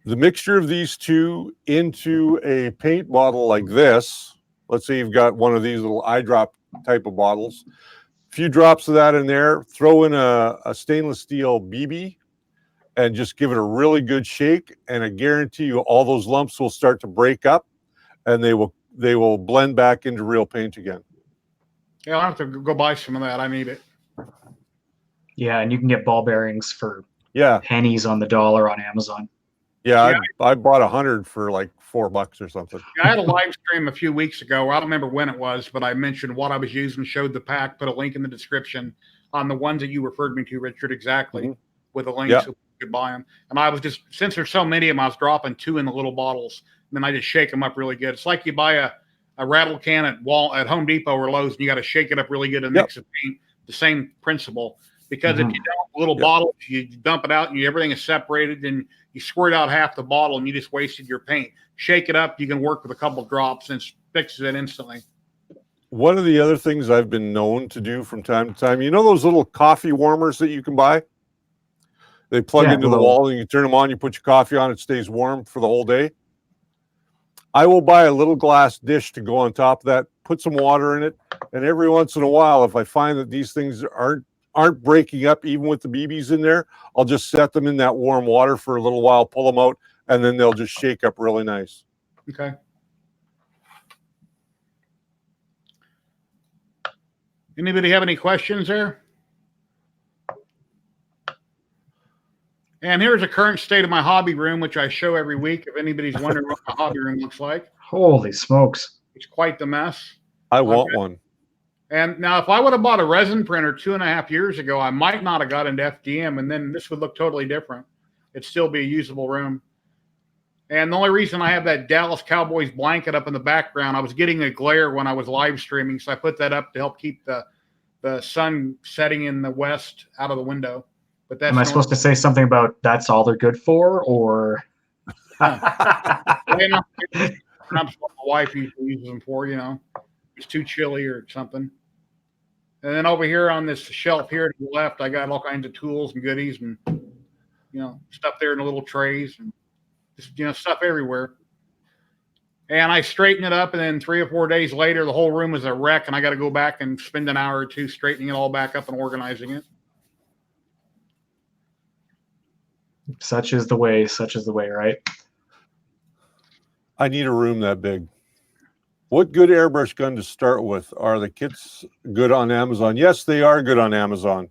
The mixture of these 2 into a paint bottle like this, let's say you've got one of these little eyedrop type of bottles, few drops of that in there, throw in a stainless steel BB and just give it a really good shake, and I guarantee you all those lumps will start to break up and they will blend back into real paint again. Yeah, I'll have to go buy some of that. I need it. Yeah, and you can get ball bearings for pennies on the dollar on Amazon. Yeah, I bought 100 for like $4 or something. Yeah, I had a live stream a few weeks ago. I don't remember when it was, but I mentioned what I was using, showed the pack, put a link in the description on the ones that you referred me to, Richard, exactly, with a link so you could buy them. And I was just, since there's so many of them, I was dropping 2 in the little bottles, and then I just shake them up really good. It's like you buy a rattle can at Home Depot or Lowe's, and you got to shake it up really good and mix the paint. the same principle. Because Mm-hmm. if you dump little bottles, you dump it out and everything is separated, and you squirt out half the bottle and you just wasted your paint. Shake it up, you can work with a couple drops and fixes it instantly. One of the other things I've been known to do from time to time, you know those little coffee warmers that you can buy? They plug into the wall and you turn them on, you put your coffee on, it stays warm for the whole day. I will buy a little glass dish to go on top of that, put some water in it, and every once in a while, if I find that these things aren't breaking up even with the BBs in there, I'll just set them in that warm water for a little while, pull them out, and then they'll just shake up really nice. Okay. Anybody have any questions there? And here's a current state of my hobby room, which I show every week. If anybody's wondering what my hobby room looks like. Holy smokes. It's quite the mess. I want one. And now if I would have bought a resin printer 2.5 years ago, I might not have got into FDM, and then this would look totally different. It'd still be a usable room. And the only reason I have that Dallas Cowboys blanket up in the background, I was getting a glare when I was live streaming, so I put that up to help keep the sun setting in the west out of the window. But that's Am I supposed to say something about that's all they're good for, or? That's what my wife usually uses them for, you know. It's too chilly or something. And then over here on this shelf here to the left, I got all kinds of tools and goodies and, you know, stuff there in the little trays and just, you know, stuff everywhere. And I straighten it up, and then 3 or 4 days later, the whole room is a wreck, and I got to go back and spend an hour or two straightening it all back up and organizing it. Such is the way, right? I need a room that big. What good airbrush gun to start with? Are the kits good on Amazon? Yes, they are good on Amazon.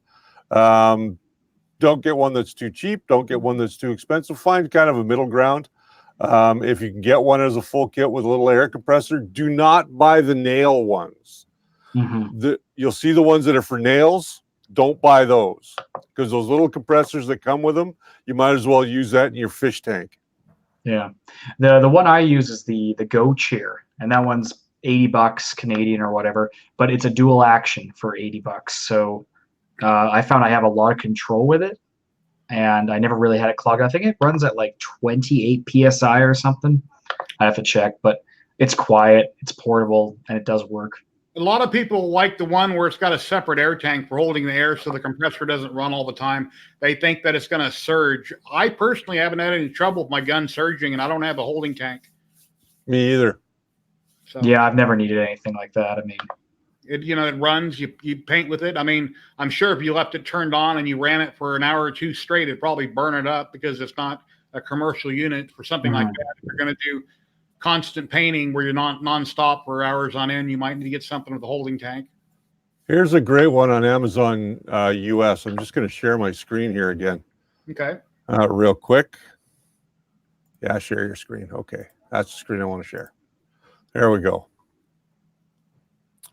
Don't get one that's too cheap. Don't get one that's too expensive. Find kind of a middle ground. If you can get one as a full kit with a little air compressor, do not buy the nail ones. Mm-hmm. You'll see the ones that are for nails. Don't buy those, because those little compressors that come with them, you might as well use that in your fish tank. Yeah, the one I use is the Go Chair, and that one's $80 Canadian or whatever, but it's a dual action for $80. So I found I have a lot of control with it, and I never really had it clog. I think it runs at like 28 psi or something. I have to check, but it's quiet, it's portable, and it does work. A lot of people like the one where it's got a separate air tank for holding the air so the compressor doesn't run all the time. They think that it's going to surge. I personally haven't had any trouble with my gun surging, and I don't have a holding tank. Me either. So, yeah, I've never needed anything like that. I mean, it runs, you paint with it. I mean, I'm sure if you left it turned on and you ran it for an hour or two straight, it'd probably burn it up, because it's not a commercial unit for something like that. If you're going to do constant painting where you're not nonstop for hours on end, you might need to get something with a holding tank. Here's a great one on Amazon US. I'm just going to share my screen here again. Okay. Real quick. Yeah, share your screen. Okay. That's the screen I want to share. There we go.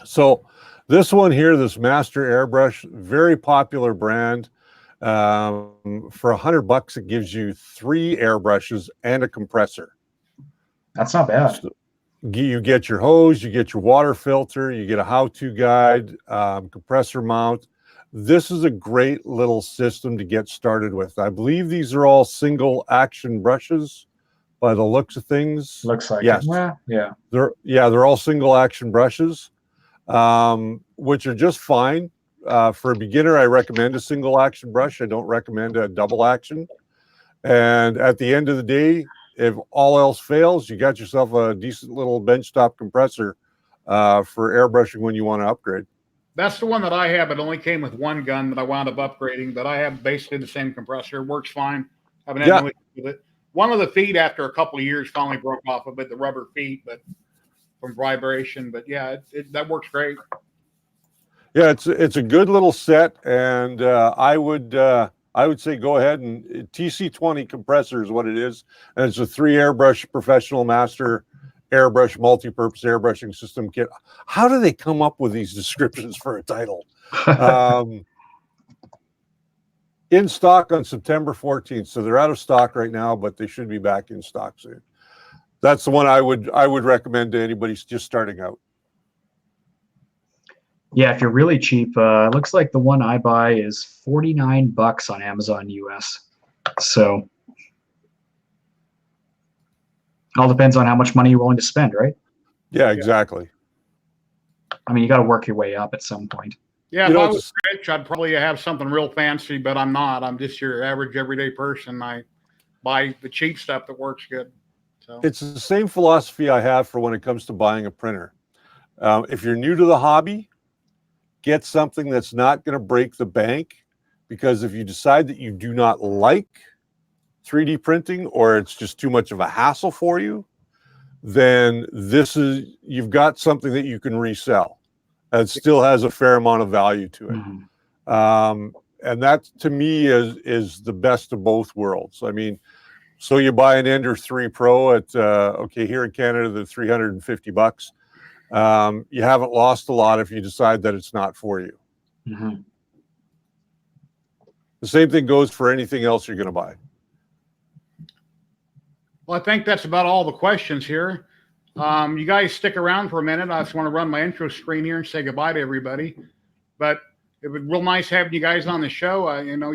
So this one here, this Master Airbrush, very popular brand. For $100, it gives you 3 airbrushes and a compressor. That's not bad. So you get your hose, you get your water filter, you get a how-to guide, compressor mount. This is a great little system to get started with. I believe these are all single action brushes by the looks of things. Looks like yes. It. Well, yeah. They're all single action brushes, which are just fine. For a beginner, I recommend a single action brush. I don't recommend a double action. And at the end of the day, if all else fails, you got yourself a decent little benchtop compressor for airbrushing when you want to upgrade. That's the one that I have. It only came with one gun that I wound up upgrading, but I have basically the same compressor. It works fine. I haven't had no issue with it. One of the feet, after a couple of years, finally broke off a bit, the rubber feet, but from vibration. But yeah, that works great. Yeah, it's a good little set, and I would say go ahead and TC20 compressor is what it is, and it's a 3 airbrush professional master airbrush multi-purpose airbrushing system kit. How do they come up with these descriptions for a title? In stock on September 14th, so they're out of stock right now, but they should be back in stock soon. That's the one I would recommend to anybody just starting out. Yeah, if you're really cheap, it looks like the one I buy is $49 on Amazon US. So all depends on how much money you're willing to spend, right? Yeah, exactly. I mean, you got to work your way up at some point. Yeah, You if know, I was rich, I'd probably have something real fancy, but I'm not. I'm just your average everyday person. I buy the cheap stuff that works good. So it's the same philosophy I have for when it comes to buying a printer. If you're new to the hobby, get something that's not going to break the bank, because if you decide that you do not like 3D printing or it's just too much of a hassle for you, then you've got something that you can resell. It still has a fair amount of value to it. Mm-hmm. And that to me is the best of both worlds. I mean, so you buy an Ender 3 Pro at okay, here in Canada they're $350. You haven't lost a lot if you decide that it's not for you. Mm-hmm. The same thing goes for anything else you're going to buy. well, I think that's about all the questions here. You guys stick around for a minute. I just want to run my intro screen here and say goodbye to everybody. But it was real nice having you guys on the show. You know,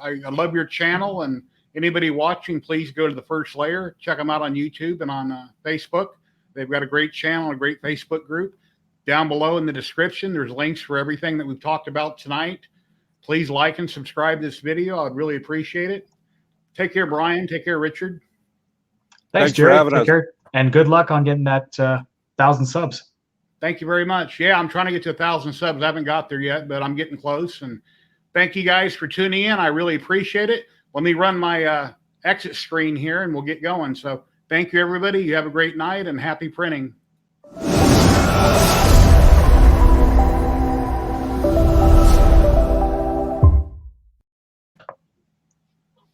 I love your channel, and anybody watching, please go to the First Layer. Check them out on YouTube and on Facebook. They've got a great channel, a great Facebook group. Down below in the description, there's links for everything that we've talked about tonight. Please like and subscribe to this video. I'd really appreciate it. Take care, Brian. Take care, Richard. Thanks, for Jerry. having Take us. care. And good luck on getting that 1,000 subs. Thank you very much. Yeah, I'm trying to get to 1,000 subs. I haven't got there yet, but I'm getting close. And thank you guys for tuning in. I really appreciate it. Let me run my exit screen here and we'll get going. So thank you, everybody. You have a great night and happy printing.